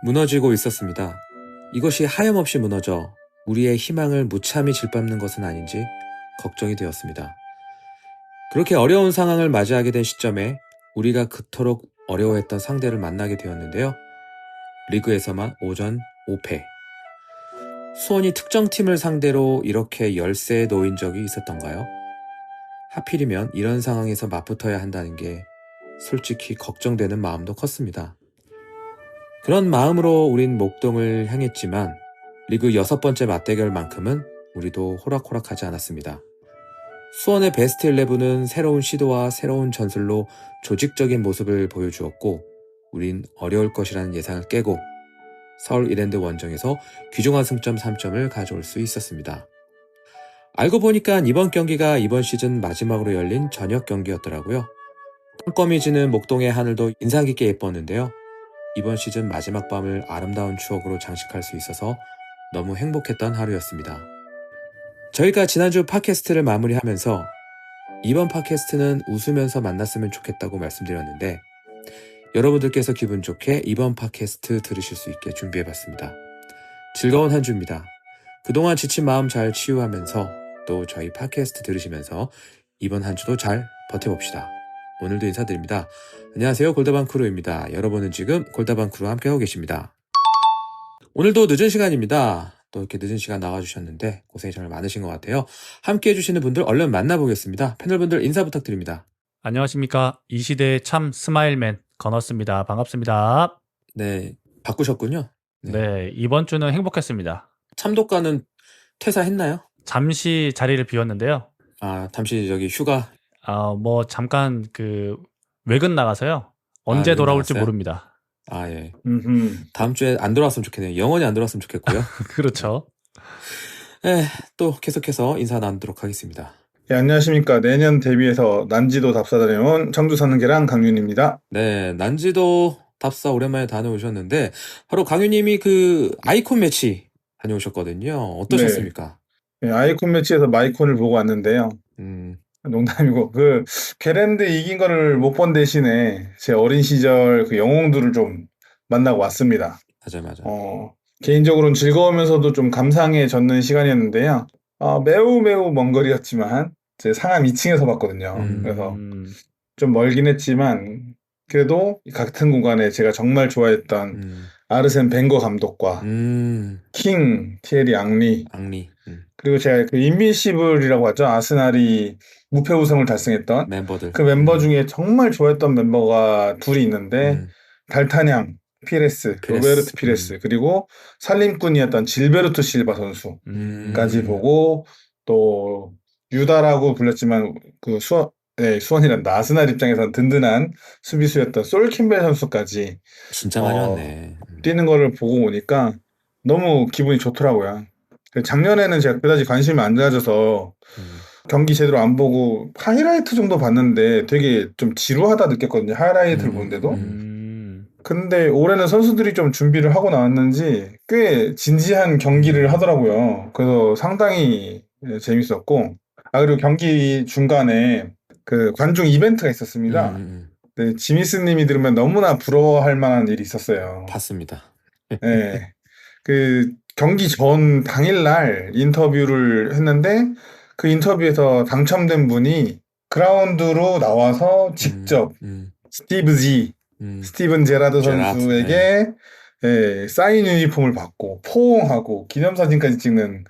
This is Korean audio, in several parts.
무너지고 있었습니다. 이것이 하염없이 무너져 우리의 희망을 무참히 짓밟는 것은 아닌지 걱정이 되었습니다. 그렇게 어려운 상황을 맞이하게 된 시점에 우리가 그토록 어려워했던 상대를 만나게 되었는데요. 리그에서만 오전 5패. 수원이 특정 팀을 상대로 이렇게 열세에 놓인 적이 있었던가요? 하필이면 이런 상황에서 맞붙어야 한다는 게 솔직히 걱정되는 마음도 컸습니다. 그런 마음으로 우린 목동을 향했지만 리그 6번째 맞대결만큼은 우리도 호락호락하지 않았습니다. 수원의 베스트 11은 새로운 시도와 새로운 전술로 조직적인 모습을 보여주었고 우린 어려울 것이라는 예상을 깨고 서울 이랜드 원정에서 귀중한 승점 3점을 가져올 수 있었습니다. 알고 보니까 이번 경기가 이번 시즌 마지막으로 열린 저녁 경기였더라고요. 깜깜해지는 목동의 하늘도 인상 깊게 예뻤는데요. 이번 시즌 마지막 밤을 아름다운 추억으로 장식할 수 있어서 너무 행복했던 하루였습니다. 저희가 지난주 팟캐스트를 마무리하면서 이번 팟캐스트는 웃으면서 만났으면 좋겠다고 말씀드렸는데 여러분들께서 기분 좋게 이번 팟캐스트 들으실 수 있게 준비해봤습니다. 즐거운 한 주입니다. 그동안 지친 마음 잘 치유하면서 또 저희 팟캐스트 들으시면서 이번 한 주도 잘 버텨봅시다. 오늘도 인사드립니다. 안녕하세요. 골다방 크루입니다. 여러분은 지금 골다방 크루와 함께하고 계십니다. 오늘도 늦은 시간입니다. 또 이렇게 늦은 시간 나와주셨는데 고생이 정말 많으신 것 같아요. 함께해 주시는 분들 얼른 만나보겠습니다. 패널분들 인사 부탁드립니다. 안녕하십니까. 이 시대의 참 스마일맨 건너스입니다. 반갑습니다. 네, 바꾸셨군요. 네, 이번 주는 행복했습니다. 참독관은 퇴사했나요? 잠시 자리를 비웠는데요. 잠시 휴가. 뭐 잠깐 외근 나가서요. 언제 돌아올지 나갔어요? 모릅니다. 예. 다음 주에 안 돌아왔으면 좋겠네요. 영원히 안 돌아왔으면 좋겠고요. 그렇죠. 또 계속해서 인사 나누도록 하겠습니다. 네, 안녕하십니까. 내년 데뷔해서 난지도 답사 다녀온 청주 사는 계란 강윤입니다. 네, 난지도 답사 오랜만에 다녀오셨는데 바로 강유님이 그 아이콘 매치 다녀오셨거든요. 어떠셨습니까? 네, 아이콘 매치에서 마이콘을 보고 왔는데요. 농담이고 게랜드 이긴 거를 못 본 대신에 제 어린 시절 그 영웅들을 좀 만나고 왔습니다. 맞아. 개인적으로는 즐거우면서도 좀 감상에 젖는 시간이었는데요. 매우 먼 거리였지만 제 상암 2층에서 봤거든요. 그래서 좀 멀긴 했지만 그래도 같은 공간에 제가 정말 좋아했던 아르센 벵거 감독과 킹 티에리 앙리 그리고 제가 그 인비시블이라고 하죠. 아스날이 무패 우승을 달성했던 멤버들. 그 멤버 중에 정말 좋아했던 멤버가 둘이 있는데 달타냥 피레스, 로베르트 피레스 그리고 살림꾼이었던 질베르토 실바 선수까지 보고 또 유다라고 불렸지만 수원이란다. 아스날 입장에서는 든든한 수비수였던 솔 캠벨 선수까지 진짜 많이 왔네. 뛰는 거를 보고 오니까 너무 기분이 좋더라고요. 작년에는 제가 그다지 관심이 안 가져서 경기 제대로 안 보고 하이라이트 정도 봤는데 되게 좀 지루하다 느꼈거든요. 하이라이트를 보는데도. 근데 올해는 선수들이 좀 준비를 하고 나왔는지 꽤 진지한 경기를 하더라고요. 그래서 상당히 재밌었고 그리고 경기 중간에 그 관중 이벤트가 있었습니다. 네, 지미스님이 들으면 너무나 부러워할 만한 일이 있었어요. 봤습니다. 네, 그 경기 전 당일날 인터뷰를 했는데 그 인터뷰에서 당첨된 분이 그라운드로 나와서 직접 스티븐 제라드 선수에게 사인 유니폼을 받고 포옹하고 기념사진까지 찍는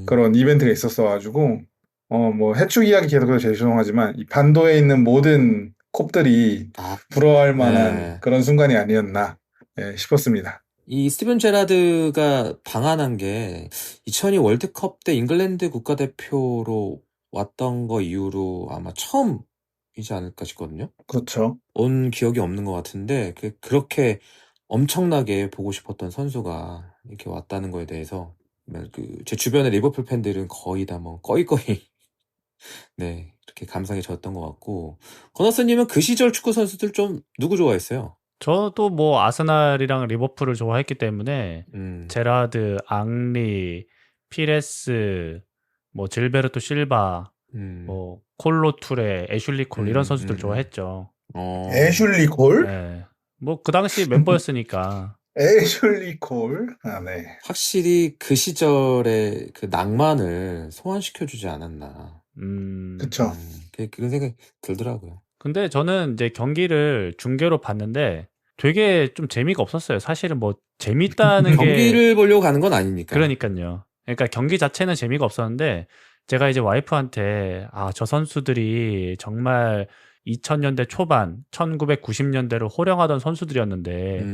그런 이벤트가 있었어가지고 뭐 해축 이야기 계속해서 죄송하지만 이 반도에 있는 모든 콥들이 부러워할 만한 그런 순간이 아니었나 싶었습니다. 이 스티븐 제라드가 방한한 게 2002 월드컵 때 잉글랜드 국가대표로 왔던 거 이후로 아마 처음이지 않을까 싶거든요. 그렇죠. 온 기억이 없는 것 같은데 그렇게 엄청나게 보고 싶었던 선수가 이렇게 왔다는 거에 대해서 제 주변의 리버풀 팬들은 거의 다 꺼이거이 네 이렇게 감상에 젖었던 것 같고 건너스님은 그 시절 축구 선수들 좀 누구 좋아했어요? 저도 뭐 아스날이랑 리버풀을 좋아했기 때문에 제라드, 앙리, 피레스, 뭐 질베르토 실바, 뭐 콜로 투레, 애슐리 콜 이런 선수들 좋아했죠. 애슐리 콜? 네. 뭐 그 당시 멤버였으니까. 애슐리 콜. 아, 네. 확실히 그 시절의 그 낭만을 소환시켜주지 않았나. 그쵸. 그런 생각이 들더라고요. 근데 저는 이제 경기를 중계로 봤는데 되게 좀 재미가 없었어요. 사실은 뭐 재밌다는 게 경기를 보려고 가는 건 아니니까. 그러니까요. 그러니까 경기 자체는 재미가 없었는데 제가 이제 와이프한테 저 선수들이 정말 2000년대 초반, 1990년대로 호령하던 선수들이었는데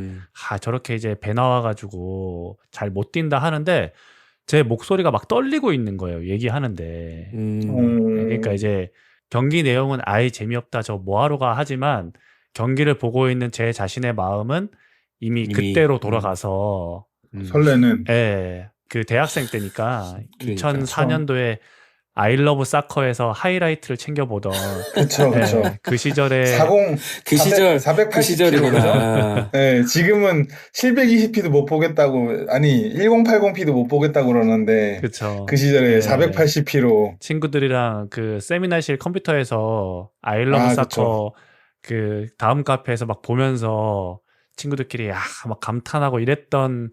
저렇게 이제 배 나와가지고 잘 못 뛴다 하는데 제 목소리가 막 떨리고 있는 거예요. 얘기하는데. 그러니까 이제 경기 내용은 아예 재미없다, 저 뭐하러 가 하지만 경기를 보고 있는 제 자신의 마음은 이미 그때로 돌아가서 설레는. 예, 그 대학생 때니까 그러니까. 2004년도에 아이러브 사커에서 하이라이트를 챙겨보던 그쵸. 그 시절에 40, 그 시절 480kg. 그 시절이구나. 네, 지금은 720p도 못 보겠다고, 아니 1080p도 못 보겠다고 그러는데 그쵸. 그 시절에 480p로 친구들이랑 그 세미나실 컴퓨터에서 아이러브 사커 그 다음 카페에서 막 보면서 친구들끼리 막 감탄하고 이랬던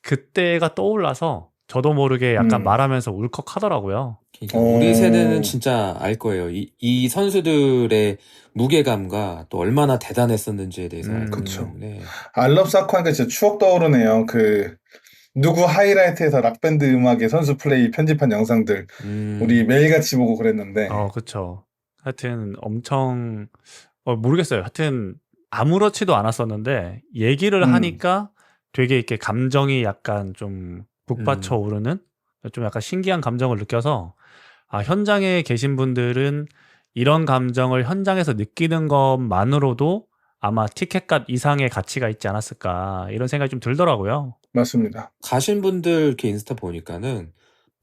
그때가 떠올라서 저도 모르게 약간 말하면서 울컥하더라고요. 그러니까 우리 세대는 진짜 알 거예요. 이 선수들의 무게감과 또 얼마나 대단했었는지에 대해서 알기 그쵸. 때문에. 알럽 사커 하니까 진짜 추억 떠오르네요. 누구 하이라이트에서 락밴드 음악의 선수 플레이 편집한 영상들 우리 매일같이 보고 그랬는데. 그쵸. 하여튼 엄청 모르겠어요. 하여튼 아무렇지도 않았었는데 얘기를 하니까 되게 이렇게 감정이 약간 좀 북받쳐 오르는 좀 약간 신기한 감정을 느껴서 현장에 계신 분들은 이런 감정을 현장에서 느끼는 것만으로도 아마 티켓값 이상의 가치가 있지 않았을까 이런 생각이 좀 들더라고요. 맞습니다. 가신 분들 이렇게 인스타 보니까는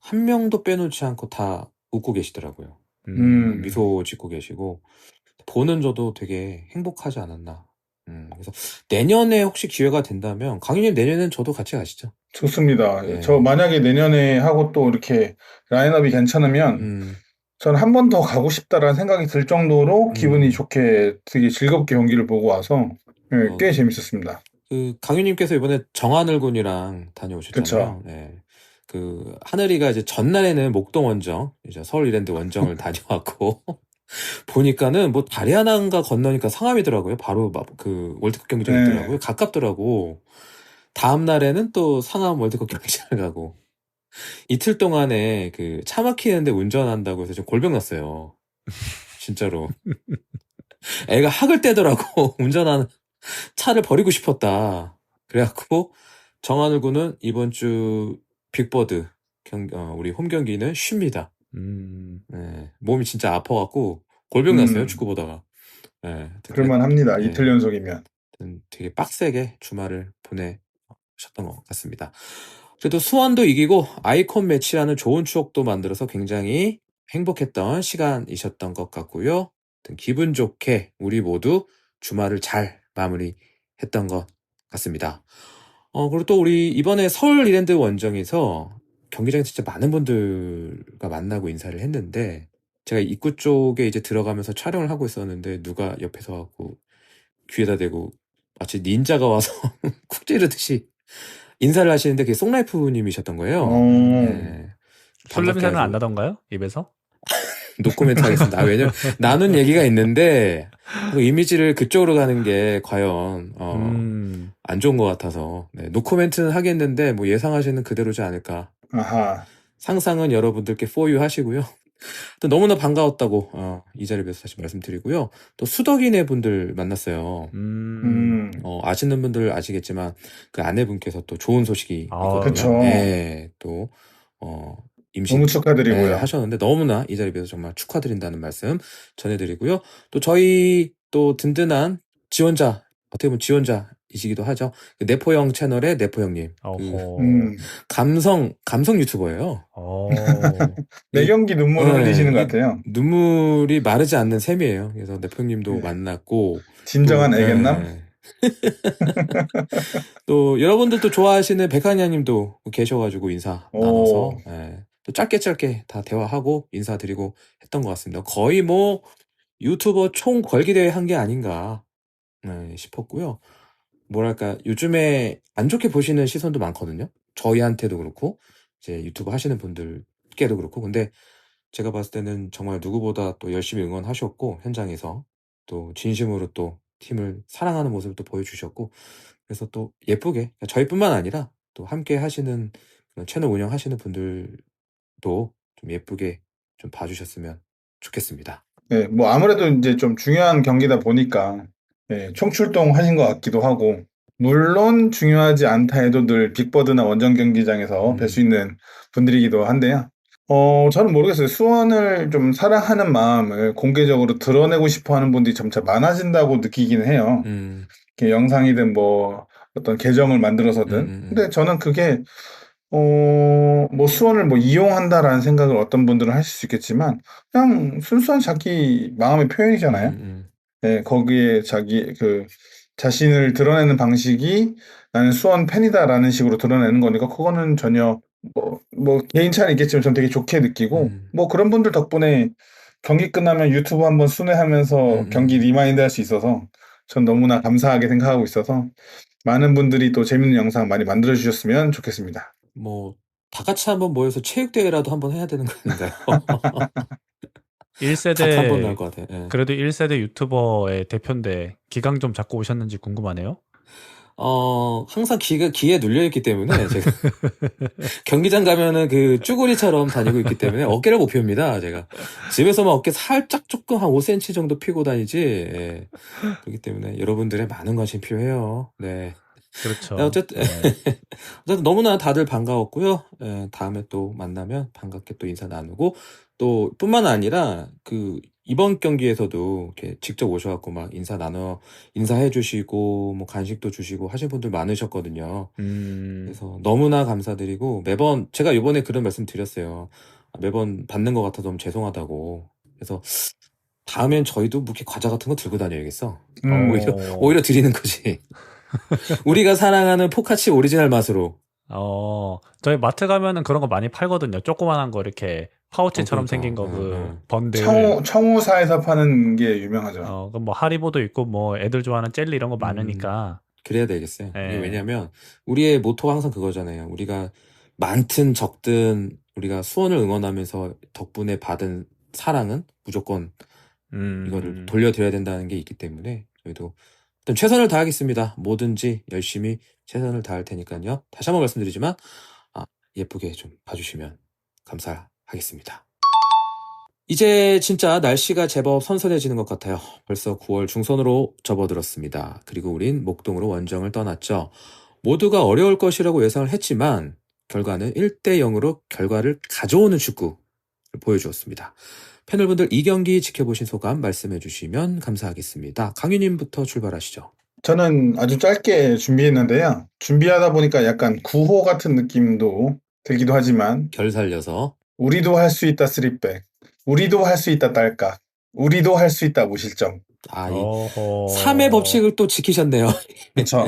한 명도 빼놓지 않고 다 웃고 계시더라고요. 미소 짓고 계시고 보는 저도 되게 행복하지 않았나. 그래서 내년에 혹시 기회가 된다면 강윤님 내년엔 저도 같이 가시죠. 좋습니다. 네. 저 만약에 내년에 하고 또 이렇게 라인업이 괜찮으면 저는 한 번 더 가고 싶다라는 생각이 들 정도로 기분이 좋게 되게 즐겁게 경기를 보고 와서 꽤 재밌었습니다. 그 강윤님께서 이번에 정하늘 군이랑 다녀오셨잖아요. 네. 그 하늘이가 이제 전날에는 목동 원정, 이제 서울 이랜드 원정을 다녀왔고 보니까는 뭐 다리 하나인가 건너니까 상암이더라고요. 바로 그 월드컵 경기장이 있더라고요. 가깝더라고. 다음 날에는 또 상암 월드컵 경기장을 가고 이틀 동안에 그 차 막히는데 운전한다고 해서 좀 골병 났어요. 진짜로. 애가 학을 떼더라고. 운전하는 차를 버리고 싶었다. 그래갖고 정하늘 군은 이번 주 빅버드 우리 홈 경기는 쉽니다. 네, 몸이 진짜 아파갖고 골병 났어요. 축구 보다가. 네, 그럴만합니다. 이틀 연속이면. 되게 빡세게 주말을 보내셨던 것 같습니다. 그래도 수원도 이기고 아이콘 매치라는 좋은 추억도 만들어서 굉장히 행복했던 시간이셨던 것 같고요. 기분 좋게 우리 모두 주말을 잘 마무리했던 것 같습니다. 그리고 또 우리 이번에 서울 이랜드 원정에서 경기장에 진짜 많은 분들과 만나고 인사를 했는데 제가 입구 쪽에 이제 들어가면서 촬영을 하고 있었는데 누가 옆에서 하고 귀에다 대고 마치 닌자가 와서 쿡 찌르듯이 인사를 하시는데 그게 송라이프님이셨던 거예요. 네. 술 냄새는 안 나던가요? 입에서? 노코멘트 하겠습니다. 왜냐면 나눈 얘기가 있는데 그 이미지를 그쪽으로 가는 게 과연 안 좋은 것 같아서 노코멘트는 하겠는데 뭐 예상하시는 그대로지 않을까. 아하. 상상은 여러분들께 포유 하시고요. 또 너무나 반가웠다고 이 자리에 서 다시 말씀드리고요. 또 수덕이네 분들 만났어요. 아시는 분들 아시겠지만 그 아내분께서 또 좋은 소식이 있거든요. 그쵸. 네, 또 임신 너무 축하드리고요. 하셨는데 너무나 이 자리에서 정말 축하드린다는 말씀 전해드리고요. 또 저희 또 든든한 지원자, 어떻게 보면 지원자이시기도 하죠. 그 내포형 채널의 내포형님. 감성 유튜버예요. 매경기 눈물을 흘리시는 것 같아요. 눈물이 마르지 않는 셈이에요. 그래서 내포형님도 만났고. 진정한 애견남? 또 여러분들도 좋아하시는 백한야님도 계셔가지고 인사 나눠서 또 짧게 다 대화하고 인사드리고 했던 것 같습니다. 거의 뭐 유튜버 총 걸기대회 한 게 아닌가 싶었고요. 뭐랄까, 요즘에 안 좋게 보시는 시선도 많거든요. 저희한테도 그렇고, 이제 유튜브 하시는 분들께도 그렇고. 근데 제가 봤을 때는 정말 누구보다 또 열심히 응원하셨고, 현장에서 또 진심으로 또 팀을 사랑하는 모습을 또 보여주셨고, 그래서 또 예쁘게, 그러니까 저희뿐만 아니라 또 함께 하시는 그런 채널 운영하시는 분들도 좀 예쁘게 좀 봐주셨으면 좋겠습니다. 네, 뭐 아무래도 이제 좀 중요한 경기다 보니까 예, 총출동하신 것 같기도 하고 물론 중요하지 않다 해도 늘 빅버드나 원정 경기장에서 뵐 수 있는 분들이기도 한데요. 저는 모르겠어요. 수원을 좀 사랑하는 마음을 공개적으로 드러내고 싶어 하는 분들이 점차 많아진다고 느끼기는 해요. 이렇게 영상이든 뭐 어떤 계정을 만들어서든. 근데 저는 그게 뭐 수원을 뭐 이용한다라는 생각을 어떤 분들은 하실 수 있겠지만 그냥 순수한 자기 마음의 표현이잖아요. 네, 거기에 자기 그 자신을 드러내는 방식이 나는 수원 팬이다라는 식으로 드러내는 거니까 그거는 전혀 뭐 개인 차는 있겠지만 전 되게 좋게 느끼고 뭐 그런 분들 덕분에 경기 끝나면 유튜브 한번 순회하면서 경기 리마인드 할 수 있어서 전 너무나 감사하게 생각하고 있어서 많은 분들이 또 재밌는 영상 많이 만들어 주셨으면 좋겠습니다. 뭐 다 같이 한번 모여서 체육대회라도 한번 해야 되는 거 아닌가요? 1세대 각 한 번 나올 것 같아요. 예. 그래도 1세대 유튜버의 대표인데 기강 좀 잡고 오셨는지 궁금하네요. 항상 귀에 눌려있기 때문에, 제가. 경기장 가면은 그 쭈구리처럼 다니고 있기 때문에 어깨를 못 펴입니다, 제가. 집에서만 어깨 살짝 조금 한 5cm 정도 펴고 다니지, 예. 그렇기 때문에 여러분들의 많은 관심 필요해요. 네. 그렇죠. 어쨌든, 네. 어쨌든 너무나 다들 반가웠고요. 예, 다음에 또 만나면 반갑게 또 인사 나누고, 또 뿐만 아니라 이번 경기에서도 이렇게 직접 오셔갖고 막 인사해 주시고 뭐 간식도 주시고 하신 분들 많으셨거든요. 그래서 너무나 감사드리고 매번 제가 이번에 그런 말씀 드렸어요. 매번 받는 것 같아서 너무 죄송하다고. 그래서 다음엔 저희도 뭐 이렇게 과자 같은 거 들고 다녀야겠어. 오히려 드리는 거지. 우리가 사랑하는 포카치 오리지널 맛으로. 저희 마트 가면은 그런 거 많이 팔거든요. 조그만한 거 이렇게 파우치처럼 그러니까. 생긴 거 그 번들. 청우사에서 파는 게 유명하죠. 뭐 하리보도 있고 뭐 애들 좋아하는 jelly 이런 거 많으니까. 그래야 되겠어요. 네. 이게 왜냐면 우리의 모토가 항상 그거잖아요. 우리가 많든 적든 우리가 수원을 응원하면서 덕분에 받은 사랑은 무조건 이거를 돌려드려야 된다는 게 있기 때문에 저희도 일단 최선을 다하겠습니다. 뭐든지 열심히 최선을 다할 테니까요. 다시 한번 말씀드리지만 예쁘게 좀 봐주시면 감사하겠습니다. 이제 진짜 날씨가 제법 선선해지는 것 같아요. 벌써 9월 중선으로 접어들었습니다. 그리고 우린 목동으로 원정을 떠났죠. 모두가 어려울 것이라고 예상을 했지만 결과는 1대0으로 결과를 가져오는 축구를 보여주었습니다. 패널분들 이 경기 지켜보신 소감 말씀해 주시면 감사하겠습니다. 강유님부터 출발하시죠. 저는 아주 짧게 준비했는데요. 준비하다 보니까 약간 구호 같은 느낌도 들기도 하지만 결 살려서 우리도 할 수 있다 3백, 우리도 할 수 있다 딸깍, 우리도 할 수 있다 무실점. 이 3의 법칙을 또 지키셨네요. 그렇죠.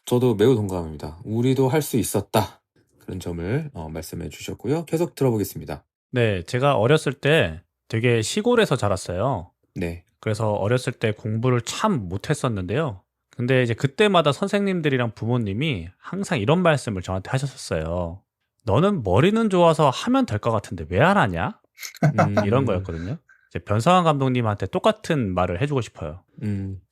저도 매우 동감합니다. 우리도 할 수 있었다. 그런 점을 말씀해 주셨고요. 계속 들어보겠습니다. 네, 제가 어렸을 때 되게 시골에서 자랐어요. 네. 그래서 어렸을 때 공부를 참 못했었는데요. 근데 이제 그때마다 선생님들이랑 부모님이 항상 이런 말씀을 저한테 하셨었어요. 너는 머리는 좋아서 하면 될 것 같은데 왜 안 하냐? 이런 거였거든요. 이제 변성환 감독님한테 똑같은 말을 해주고 싶어요.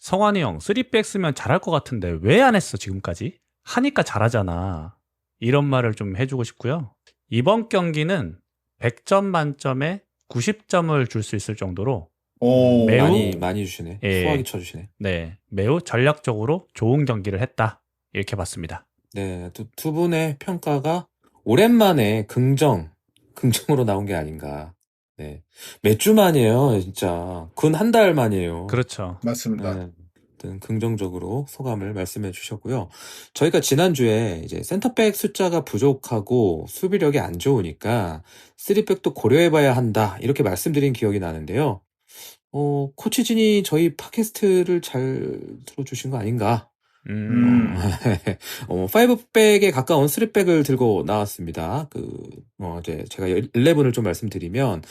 성환이 형, 3백 쓰면 잘할 것 같은데 왜 안 했어 지금까지? 하니까 잘하잖아. 이런 말을 좀 해주고 싶고요. 이번 경기는 100점 만점에 90점을 줄 수 있을 정도로 매우 많이 주시네. 예, 수학이 쳐주시네. 네, 매우 전략적으로 좋은 경기를 했다. 이렇게 봤습니다. 네, 두 분의 평가가 오랜만에 긍정으로 나온 게 아닌가. 네, 몇 주 만이에요, 진짜. 근 한 달 만이에요. 그렇죠. 맞습니다. 네, 긍정적으로 소감을 말씀해 주셨고요. 저희가 지난주에 이제 센터백 숫자가 부족하고 수비력이 안 좋으니까 3백도 고려해봐야 한다. 이렇게 말씀드린 기억이 나는데요. 코치진이 저희 팟캐스트를 잘 들어주신 거 아닌가? 5백에 가까운 3백을 들고 나왔습니다. 이제 제가 11을 좀 말씀드리면,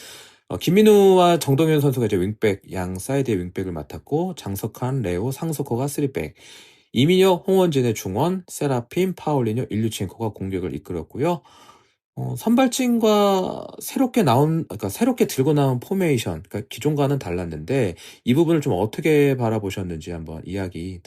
김민우와 정동현 선수가 이제 윙백, 양 사이드의 윙백을 맡았고, 장석환, 레오, 상석호가 3백, 이민혁, 홍원진의 중원, 세라핌, 파울리뉴, 일류첸코가 공격을 이끌었고요. 선발진과 새롭게 들고 나온 포메이션, 그러니까 기존과는 달랐는데 이 부분을 좀 어떻게 바라보셨는지 한번 이야기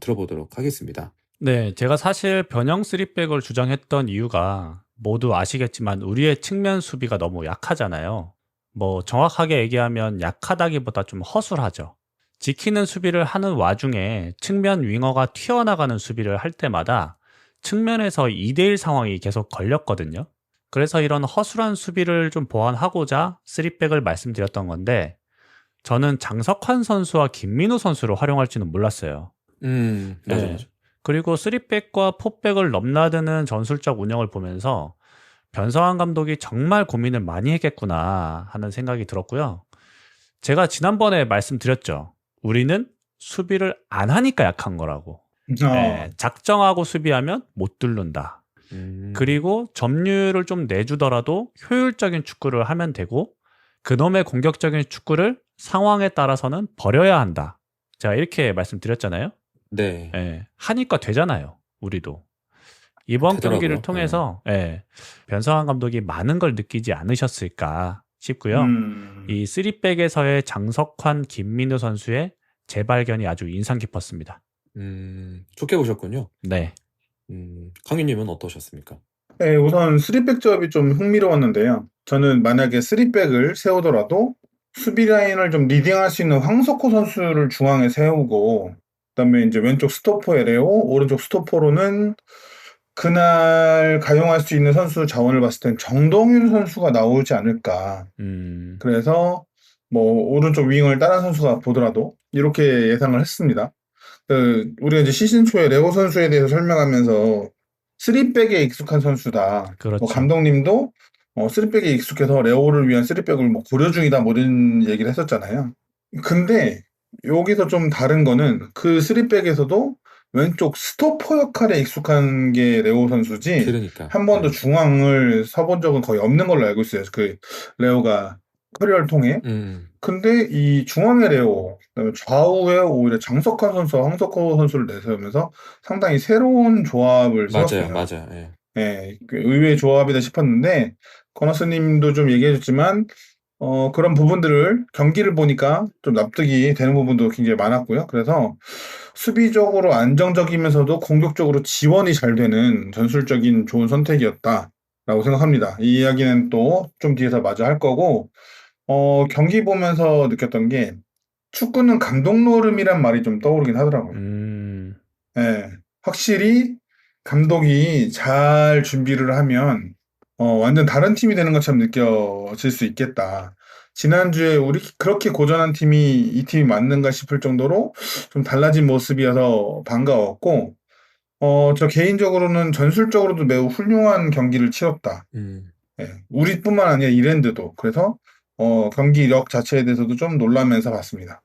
들어보도록 하겠습니다. 네, 제가 사실 변형 3백을 주장했던 이유가 모두 아시겠지만 우리의 측면 수비가 너무 약하잖아요. 뭐 정확하게 얘기하면 약하다기보다 좀 허술하죠. 지키는 수비를 하는 와중에 측면 윙어가 튀어나가는 수비를 할 때마다 측면에서 2대1 상황이 계속 걸렸거든요. 그래서 이런 허술한 수비를 좀 보완하고자 3백을 말씀드렸던 건데 저는 장석환 선수와 김민우 선수를 활용할 줄은 몰랐어요. 맞아, 네. 맞아. 그리고 3백과 4백을 넘나드는 전술적 운영을 보면서 변성환 감독이 정말 고민을 많이 했겠구나 하는 생각이 들었고요. 제가 지난번에 말씀드렸죠. 우리는 수비를 안 하니까 약한 거라고. 작정하고 수비하면 못 뚫는다. 그리고 점유율을 좀 내주더라도 효율적인 축구를 하면 되고 그놈의 공격적인 축구를 상황에 따라서는 버려야 한다. 제가 이렇게 말씀드렸잖아요. 네. 하니까 되잖아요. 우리도. 이번 되더라고요. 경기를 통해서 변성환 감독이 많은 걸 느끼지 않으셨을까 싶고요. 이 3백에서의 장석환, 김민우 선수의 재발견이 아주 인상 깊었습니다. 좋게 보셨군요. 네. 강윤님은 어떠셨습니까? 네, 우선 3백 조합이 좀 흥미로웠는데요. 저는 만약에 3백을 세우더라도 수비 라인을 좀 리딩할 수 있는 황석호 선수를 중앙에 세우고 그다음에 이제 왼쪽 스토퍼에 레오, 오른쪽 스토퍼로는 그날 가용할 수 있는 선수 자원을 봤을 땐 정동윤 선수가 나오지 않을까. 그래서 뭐 오른쪽 윙을 다른 선수가 보더라도 이렇게 예상을 했습니다. 우리가 이제 시즌 초에 레오 선수에 대해서 설명하면서 3백에 익숙한 선수다. 그렇죠. 감독님도 3백에 익숙해서 레오를 위한 3백을 뭐 고려 중이다 뭐 이런 얘기를 했었잖아요. 근데 여기서 좀 다른 거는 그 3백에서도 왼쪽 스토퍼 역할에 익숙한 게 레오 선수지 그러니까. 한 번도 중앙을 서본 적은 거의 없는 걸로 알고 있어요. 그 레오가 커리어를 통해. 근데 이 중앙의 레오, 그다음에 좌우에 오히려 장석환 선수와 황석호 선수를 내세우면서 상당히 새로운 조합을 세웠어요. 맞아요. 예, 그 의외의 조합이다 싶었는데 건너스님도 좀 얘기해줬지만 그런 부분들을 경기를 보니까 좀 납득이 되는 부분도 굉장히 많았고요. 그래서 수비적으로 안정적이면서도 공격적으로 지원이 잘 되는 전술적인 좋은 선택이었다라고 생각합니다. 이 이야기는 또 좀 뒤에서 마저 할 거고 경기 보면서 느꼈던 게 축구는 감독 노름이란 말이 좀 떠오르긴 하더라고요. 예, 확실히 감독이 잘 준비를 하면 완전 다른 팀이 되는 것처럼 느껴질 수 있겠다. 지난주에 우리 그렇게 고전한 팀이 이 팀이 맞는가 싶을 정도로 좀 달라진 모습이어서 반가웠고 저 개인적으로는 전술적으로도 매우 훌륭한 경기를 치렀다. 예, 우리뿐만 아니라 이랜드도. 그래서 경기력 자체에 대해서도 좀 놀라면서 봤습니다.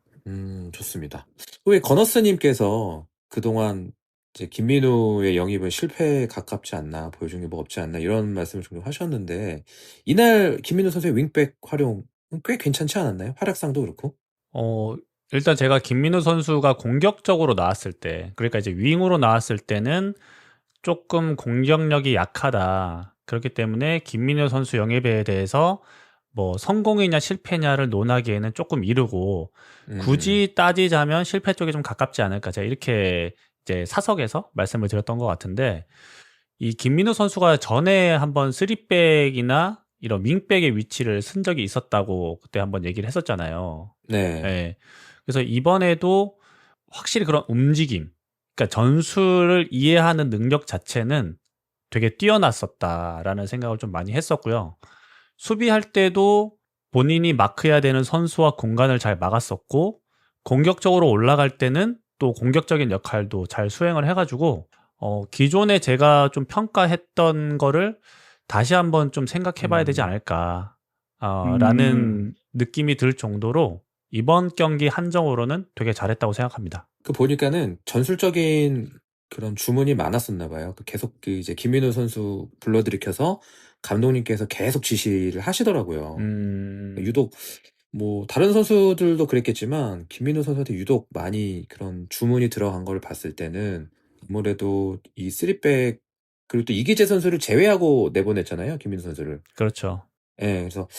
좋습니다. 왜 건너스님께서 그동안 이제 김민우의 영입은 실패에 가깝지 않나, 보여준 게 뭐 없지 않나 이런 말씀을 종종 하셨는데 이날 김민우 선수의 윙백 활용 꽤 괜찮지 않았나요? 활약상도 그렇고. 일단 제가 김민우 선수가 공격적으로 나왔을 때, 그러니까 이제 윙으로 나왔을 때는 조금 공격력이 약하다. 그렇기 때문에 김민우 선수 영입에 대해서 뭐 성공이냐 실패냐를 논하기에는 조금 이르고 굳이 따지자면 실패 쪽에 좀 가깝지 않을까. 제가 이렇게 이제 사석에서 말씀을 드렸던 것 같은데 이 김민우 선수가 전에 한번 3백이나 이런 윙백의 위치를 쓴 적이 있었다고 그때 한번 얘기를 했었잖아요. 네. 그래서 이번에도 확실히 그런 움직임, 그러니까 전술을 이해하는 능력 자체는 되게 뛰어났었다라는 생각을 좀 많이 했었고요. 수비할 때도 본인이 마크해야 되는 선수와 공간을 잘 막았었고 공격적으로 올라갈 때는 또 공격적인 역할도 잘 수행을 해가지고 기존에 제가 좀 평가했던 거를 다시 한번 좀 생각해봐야 되지 않을까 라는 느낌이 들 정도로 이번 경기 한정으로는 되게 잘했다고 생각합니다. 그 보니까는 전술적인 그런 주문이 많았었나 봐요. 계속 이제 김민우 선수 불러들이켜서 감독님께서 계속 지시를 하시더라고요. 유독 뭐 다른 선수들도 그랬겠지만 김민우 선수한테 유독 많이 그런 주문이 들어간 걸 봤을 때는 아무래도 이 3백 그리고 또 이기재 선수를 제외하고 내보냈잖아요, 김민우 선수를. 그렇죠. 예, 그래서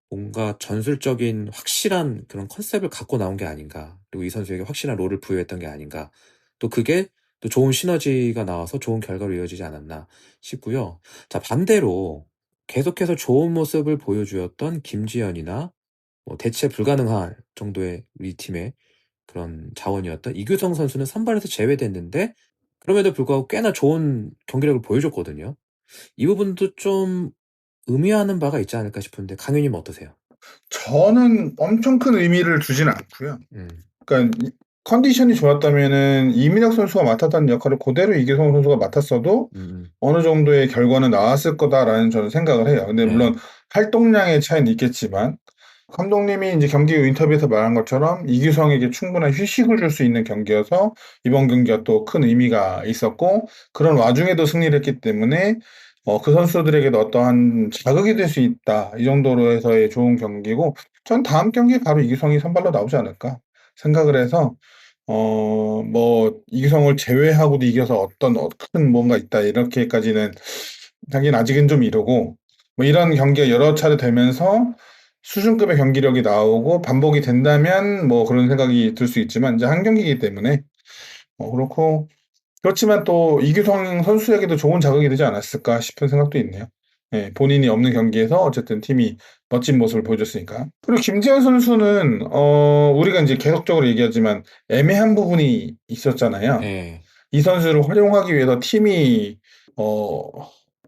뭔가 전술적인 확실한 그런 컨셉을 갖고 나온 게 아닌가. 그리고 이 선수에게 확실한 롤을 부여했던 게 아닌가. 또 그게 또 좋은 시너지가 나와서 좋은 결과로 이어지지 않았나 싶고요. 자, 반대로 계속해서 좋은 모습을 보여주었던 김지현이나 뭐 대체 불가능할 정도의 우리 팀의 그런 자원이었던 이규성 선수는 선발에서 제외됐는데 그럼에도 불구하고 꽤나 좋은 경기력을 보여줬거든요. 이 부분도 좀 의미하는 바가 있지 않을까 싶은데 강윤님 어떠세요? 저는 엄청 큰 의미를 두지는 않고요. 그러니까 컨디션이 좋았다면은 이민혁 선수가 맡았던 역할을 그대로 이규성 선수가 맡았어도 어느 정도의 결과는 나왔을 거다라는 저는 생각을 해요. 근데 물론 활동량의 차이는 있겠지만 감독님이 이제 경기 후 인터뷰에서 말한 것처럼 이규성에게 충분한 휴식을 줄 수 있는 경기여서 이번 경기가 또 큰 의미가 있었고 그런 와중에도 승리를 했기 때문에 그 선수들에게도 어떠한 자극이 될 수 있다. 이 정도로 해서의 좋은 경기고 전 다음 경기에 바로 이규성이 선발로 나오지 않을까 생각을 해서 뭐 이규성을 제외하고도 이겨서 어떤 큰 뭔가 있다 이렇게까지는 하긴 아직은 좀 이르고 뭐 이런 경기가 여러 차례 되면서 수준급의 경기력이 나오고 반복이 된다면 뭐 그런 생각이 들 수 있지만 이제 한 경기이기 때문에 그렇고 그렇지만 또 이규성 선수에게도 좋은 자극이 되지 않았을까 싶은 생각도 있네요. 예, 본인이 없는 경기에서 어쨌든 팀이 멋진 모습을 보여줬으니까. 그리고 김지현 선수는 우리가 이제 계속적으로 얘기하지만 애매한 부분이 있었잖아요. 예. 이 선수를 활용하기 위해서 팀이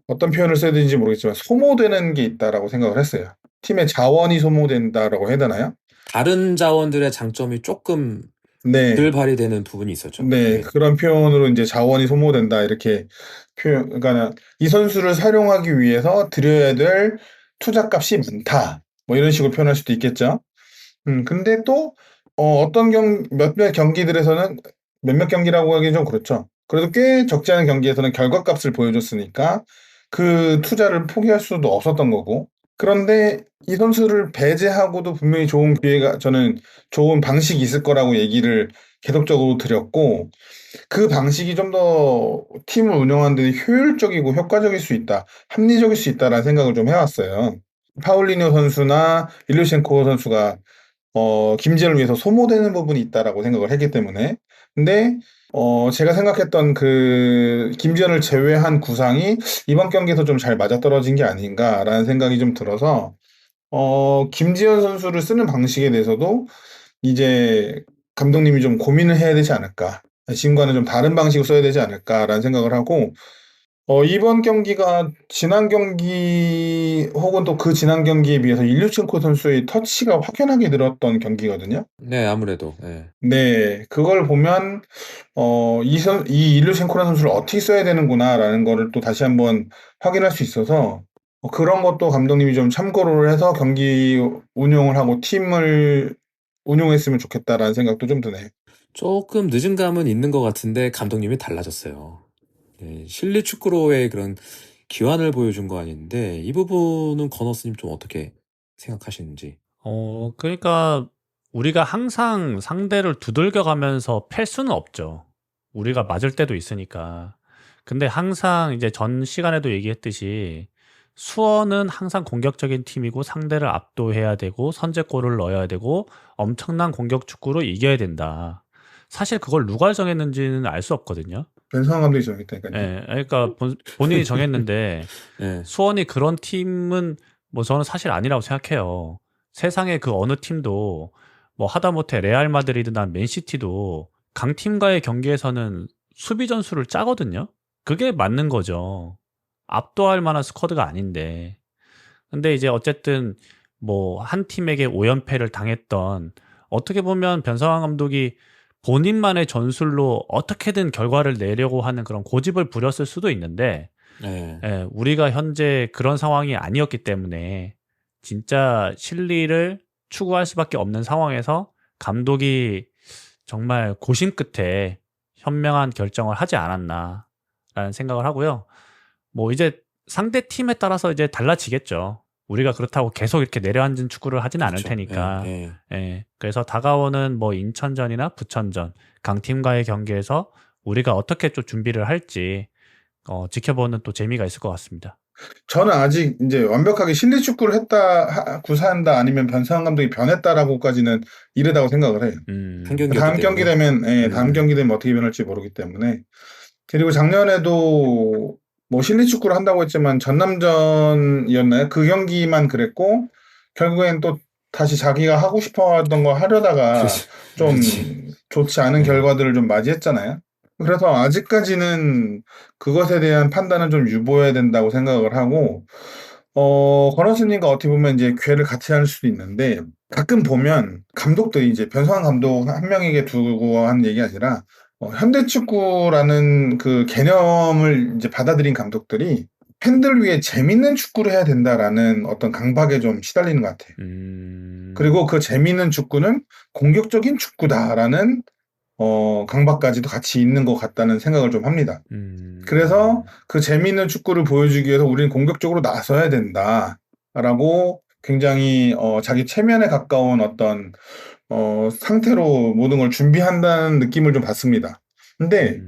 어떤 표현을 써야 되는지 모르겠지만 소모되는 게 있다라고 생각을 했어요. 팀의 자원이 소모된다라고 해야 되나요? 다른 자원들의 장점이 조금 네. 덜 발휘되는 부분이 있었죠. 네, 네. 그런 표현으로 이제 자원이 소모된다 이렇게 그러니까 이 선수를 사용하기 위해서 들여야 될 투자값이 많다. 뭐 이런 식으로 표현할 수도 있겠죠. 근데 또 어떤 몇몇 경기들에서는 몇몇 경기라고 하기는 좀 그렇죠. 그래도 꽤 적지 않은 경기에서는 결과값을 보여줬으니까 그 투자를 포기할 수도 없었던 거고. 그런데 이 선수를 배제하고도 분명히 좋은 기회가 저는 좋은 방식이 있을 거라고 얘기를 계속적으로 드렸고 그 방식이 좀 더 팀을 운영하는 데 효율적이고 효과적일 수 있다. 합리적일 수 있다라는 생각을 좀 해왔어요. 파울리뉴 선수나 일루셴코 선수가 김지현을 위해서 소모되는 부분이 있다라고 생각을 했기 때문에. 근데 제가 생각했던 그 김지현을 제외한 구상이 이번 경기에서 좀 잘 맞아떨어진 게 아닌가라는 생각이 좀 들어서 김지현 선수를 쓰는 방식에 대해서도 이제 감독님이 좀 고민을 해야 되지 않을까. 지금과는 좀 다른 방식으로 써야 되지 않을까라는 생각을 하고 이번 경기가 지난 경기 혹은 또 그 지난 경기에 비해서 일류첸코 선수의 터치가 확연하게 늘었던 경기거든요. 네, 아무래도. 네. 네, 그걸 보면 이 일류첸코라는 선수를 어떻게 써야 되는구나라는 거를 또 다시 한번 확인할 수 있어서 그런 것도 감독님이 좀 참고를 해서 경기 운용을 하고 팀을 운용했으면 좋겠다라는 생각도 좀 드네요. 조금 늦은 감은 있는 것 같은데 감독님이 달라졌어요. 네, 실리 축구로의 그런 기환을 보여준 거 아닌데 이 부분은 건어스님 좀 어떻게 생각하시는지? 그러니까 우리가 항상 상대를 두들겨 가면서 팰 수는 없죠. 우리가 맞을 때도 있으니까. 근데 항상 이제 전 시간에도 얘기했듯이 수원은 항상 공격적인 팀이고 상대를 압도해야 되고 선제골을 넣어야 되고 엄청난 공격 축구로 이겨야 된다. 사실 그걸 누가 정했는지는 알 수 없거든요. 변성환 감독이 정했다니까요. 예, 그러니까 본인이 정했는데 네. 수원이 그런 팀은 뭐 저는 사실 아니라고 생각해요. 세상에 그 어느 팀도 뭐 하다못해 레알 마드리드나 맨시티도 강팀과의 경기에서는 수비 전술을 짜거든요. 그게 맞는 거죠. 압도할 만한 스쿼드가 아닌데. 근데 이제 어쨌든 뭐 한 팀에게 5연패를 당했던 어떻게 보면 변성환 감독이 본인만의 전술로 어떻게든 결과를 내려고 하는 그런 고집을 부렸을 수도 있는데 네. 우리가 현재 그런 상황이 아니었기 때문에 진짜 실리를 추구할 수밖에 없는 상황에서 감독이 정말 고심 끝에 현명한 결정을 하지 않았나라는 생각을 하고요. 뭐 이제 상대 팀에 따라서 이제 달라지겠죠. 우리가 그렇다고 계속 이렇게 내려앉은 축구를 하지는 않을 그렇죠. 테니까. 예, 그래서 다가오는 뭐 인천전이나 부천전 강팀과의 경기에서 우리가 어떻게 좀 준비를 할지 지켜보는 또 재미가 있을 것 같습니다. 저는 아직 이제 완벽하게 실리 축구를 구사한다 아니면 변상환 감독이 변했다라고까지는 이르다고 생각을 해요. 다음 경기 되면 다음 경기 되면 어떻게 변할지 모르기 때문에. 그리고 작년에도 뭐 실리 축구를 한다고 했지만 전남전이었나요? 그 경기만 그랬고 결국엔 또 다시 자기가 하고 싶어 하던 거 하려다가 좀 좋지 않은 결과들을 좀 맞이했잖아요. 그래서 아직까지는 그것에 대한 판단은 좀 유보해야 된다고 생각을 하고, 권호수님과 어떻게 보면 이제 궤를 같이 할 수도 있는데, 가끔 보면 감독들이 이제 변성환 감독 한 명에게 두고 한 얘기 아니라, 현대 축구라는 그 개념을 이제 받아들인 감독들이 팬들 위해 재밌는 축구를 해야 된다라는 어떤 강박에 좀 시달리는 것 같아요. 그리고 그 재밌는 축구는 공격적인 축구다라는 강박까지도 같이 있는 것 같다는 생각을 좀 합니다. 그래서 그 재미있는 축구를 보여주기 위해서 우리는 공격적으로 나서야 된다라고 굉장히 자기 체면에 가까운 어떤 상태로 모든 걸 준비한다는 느낌을 좀 받습니다. 근데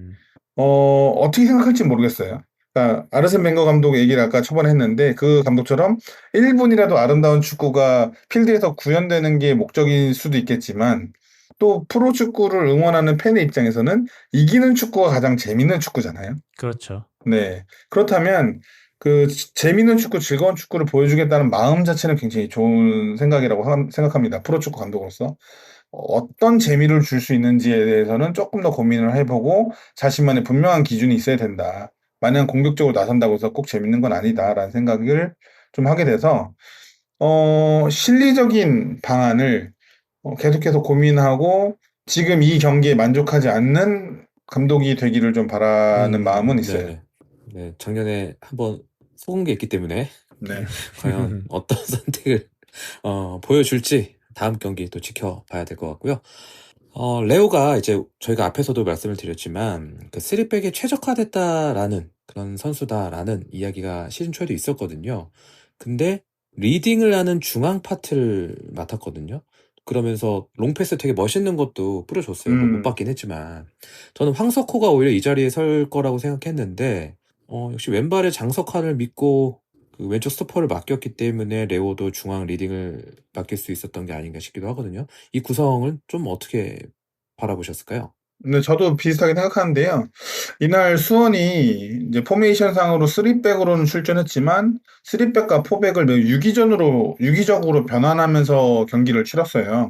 어떻게 생각할지 모르겠어요. 그러니까 아르센 벵거 감독 얘기를 아까 초반에 했는데 그 감독처럼 1분이라도 아름다운 축구가 필드에서 구현되는 게 목적일 수도 있겠지만 또 프로축구를 응원하는 팬의 입장에서는 이기는 축구가 가장 재밌는 축구잖아요. 그렇죠. 네. 그렇다면 그 재밌는 축구, 즐거운 축구를 보여주겠다는 마음 자체는 굉장히 좋은 생각이라고 생각합니다. 프로축구 감독으로서. 어떤 재미를 줄 수 있는지에 대해서는 조금 더 고민을 해보고 자신만의 분명한 기준이 있어야 된다. 마냥 공격적으로 나선다고 해서 꼭 재밌는 건 아니다라는 생각을 좀 하게 돼서 실리적인 방안을 계속해서 고민하고 지금 이 경기에 만족하지 않는 감독이 되기를 좀 바라는 마음은 있어요. 네, 작년에 한번 속은 게 있기 때문에 과연 어떤 선택을 보여줄지 다음 경기 또 지켜봐야 될 것 같고요. 레오가 이제 저희가 앞에서도 말씀을 드렸지만 그 3백에 최적화됐다라는 그런 선수다라는 이야기가 시즌 초에도 있었거든요. 근데 리딩을 하는 중앙 파트를 맡았거든요. 그러면서 롱패스 되게 멋있는 것도 뿌려줬어요. 못 받긴 했지만 저는 황석호가 오히려 이 자리에 설 거라고 생각했는데 역시 왼발의 장석환을 믿고 그 왼쪽 스토퍼를 맡겼기 때문에 레오도 중앙 리딩을 맡길 수 있었던 게 아닌가 싶기도 하거든요. 이 구성을 좀 어떻게 바라보셨을까요? 네, 저도 비슷하게 생각하는데요. 이날 수원이 이제 포메이션상으로 3백으로는 출전했지만 3백과 4백을 매우 유기적으로 변환하면서 경기를 치렀어요.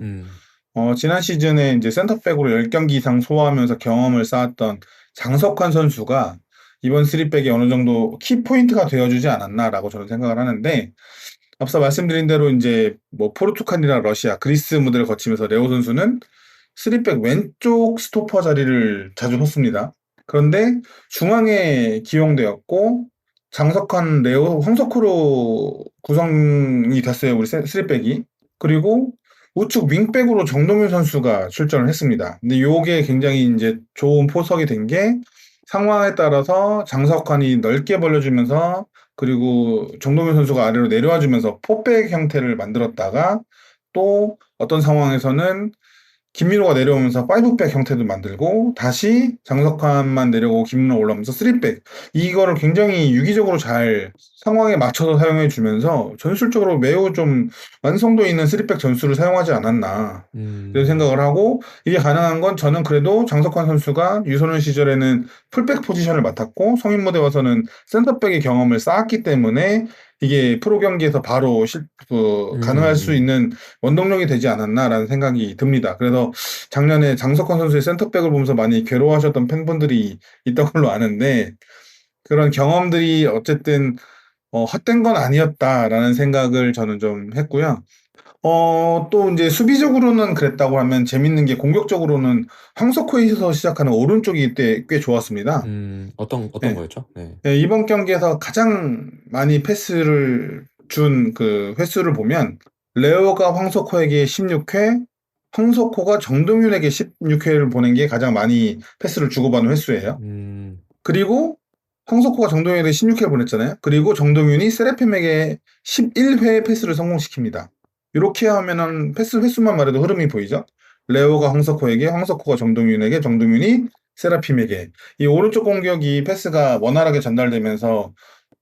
지난 시즌에 이제 센터백으로 10경기 이상 소화하면서 경험을 쌓았던 장석환 선수가 이번 3백이 어느 정도 키포인트가 되어주지 않았나라고 저는 생각을 하는데 앞서 말씀드린 대로 이제 뭐 포르투갈이나 러시아, 그리스 무대를 거치면서 레오 선수는 3백 왼쪽 스토퍼 자리를 자주 섰습니다. 그런데 중앙에 기용되었고 장석환, 레오, 황석호로 구성이 됐어요. 우리 3백이. 그리고 우측 윙백으로 정동윤 선수가 출전을 했습니다. 근데 요게 굉장히 이제 좋은 포석이 된 게 상황에 따라서 장석환이 넓게 벌려주면서 그리고 정동윤 선수가 아래로 내려와주면서 포백 형태를 만들었다가 또 어떤 상황에서는 김민호가 내려오면서 5백 형태도 만들고 다시 장석환만 내려오고 김민호 올라오면서 3백 이거를 굉장히 유기적으로 잘 상황에 맞춰서 사용해 주면서 전술적으로 매우 좀 완성도 있는 3백 전술을 사용하지 않았나 이런 생각을 하고 이게 가능한 건 저는 그래도 장석환 선수가 유소년 시절에는 풀백 포지션을 맡았고 성인 무대 와서는 센터백의 경험을 쌓았기 때문에 이게 프로 경기에서 바로 가능할 수 있는 원동력이 되지 않았나라는 생각이 듭니다. 그래서 작년에 장석환 선수의 센터백을 보면서 많이 괴로워하셨던 팬분들이 있던 걸로 아는데 그런 경험들이 어쨌든 헛된 건 아니었다라는 생각을 저는 좀 했고요. 또 이제 수비적으로는 그랬다고 하면 재밌는 게 공격적으로는 황석호에서 시작하는 오른쪽이 꽤 좋았습니다. 어떤 거였죠? 네, 이번 경기에서 가장 많이 패스를 준 그 횟수를 보면 레오가 황석호에게 16회, 황석호가 정동윤에게 16회를 보낸 게 가장 많이 패스를 주고받은 횟수예요. 그리고 황석호가 정동윤에게 16회 보냈잖아요. 그리고 정동윤이 세라핌에게 11회 패스를 성공시킵니다. 이렇게 하면은 패스 횟수만 말해도 흐름이 보이죠? 레오가 황석호에게, 황석호가 정동윤에게, 정동윤이 세라핌에게. 이 오른쪽 공격이 패스가 원활하게 전달되면서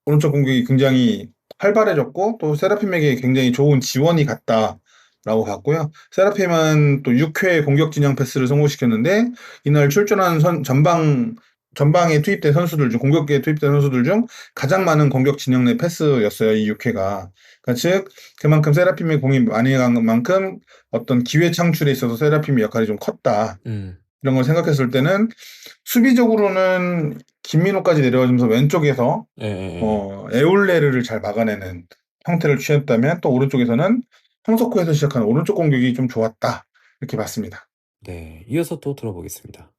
오른쪽 공격이 굉장히 활발해졌고 또 세라핌에게 굉장히 좋은 지원이 갔다라고 봤고요. 세라핌은 또 6회 공격 진영 패스를 성공시켰는데 이날 출전한 전방에 투입된 선수들 중, 공격기에 투입된 선수들 중 가장 많은 공격 진영 내 패스였어요. 이 6회가. 그러니까 즉 그만큼 세라핌의 공이 많이 간 만큼 어떤 기회 창출에 있어서 세라핌의 역할이 좀 컸다. 이런 걸 생각했을 때는 수비적으로는 김민호까지 내려와주면서 왼쪽에서 에울레르를 잘 막아내는 형태를 취했다면 또 오른쪽에서는 황석호에서 시작하는 오른쪽 공격이 좀 좋았다. 이렇게 봤습니다. 네, 이어서 또 들어보겠습니다.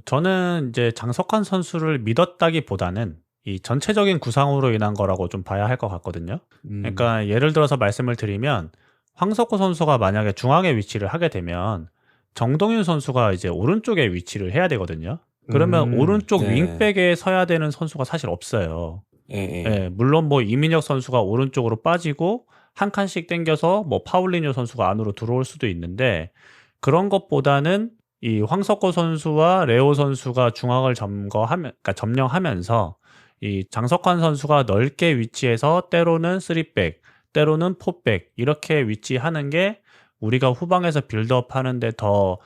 저는 이제 장석환 선수를 믿었다기보다는 이 전체적인 구상으로 인한 거라고 좀 봐야 할 것 같거든요. 그러니까 예를 들어서 말씀을 드리면 황석호 선수가 만약에 중앙에 위치를 하게 되면 정동윤 선수가 이제 오른쪽에 위치를 해야 되거든요. 그러면 오른쪽 네. 윙백에 서야 되는 선수가 사실 없어요. 예, 물론 뭐 이민혁 선수가 오른쪽으로 빠지고 한 칸씩 당겨서 뭐 파울리뉴 선수가 안으로 들어올 수도 있는데 그런 것보다는 이 황석호 선수와 레오 선수가 중앙을 그러니까 점령하면서 이 장석환 선수가 넓게 위치해서 때로는 3백, 때로는 4백 이렇게 위치하는 게 우리가 후방에서 빌드업 하는데 더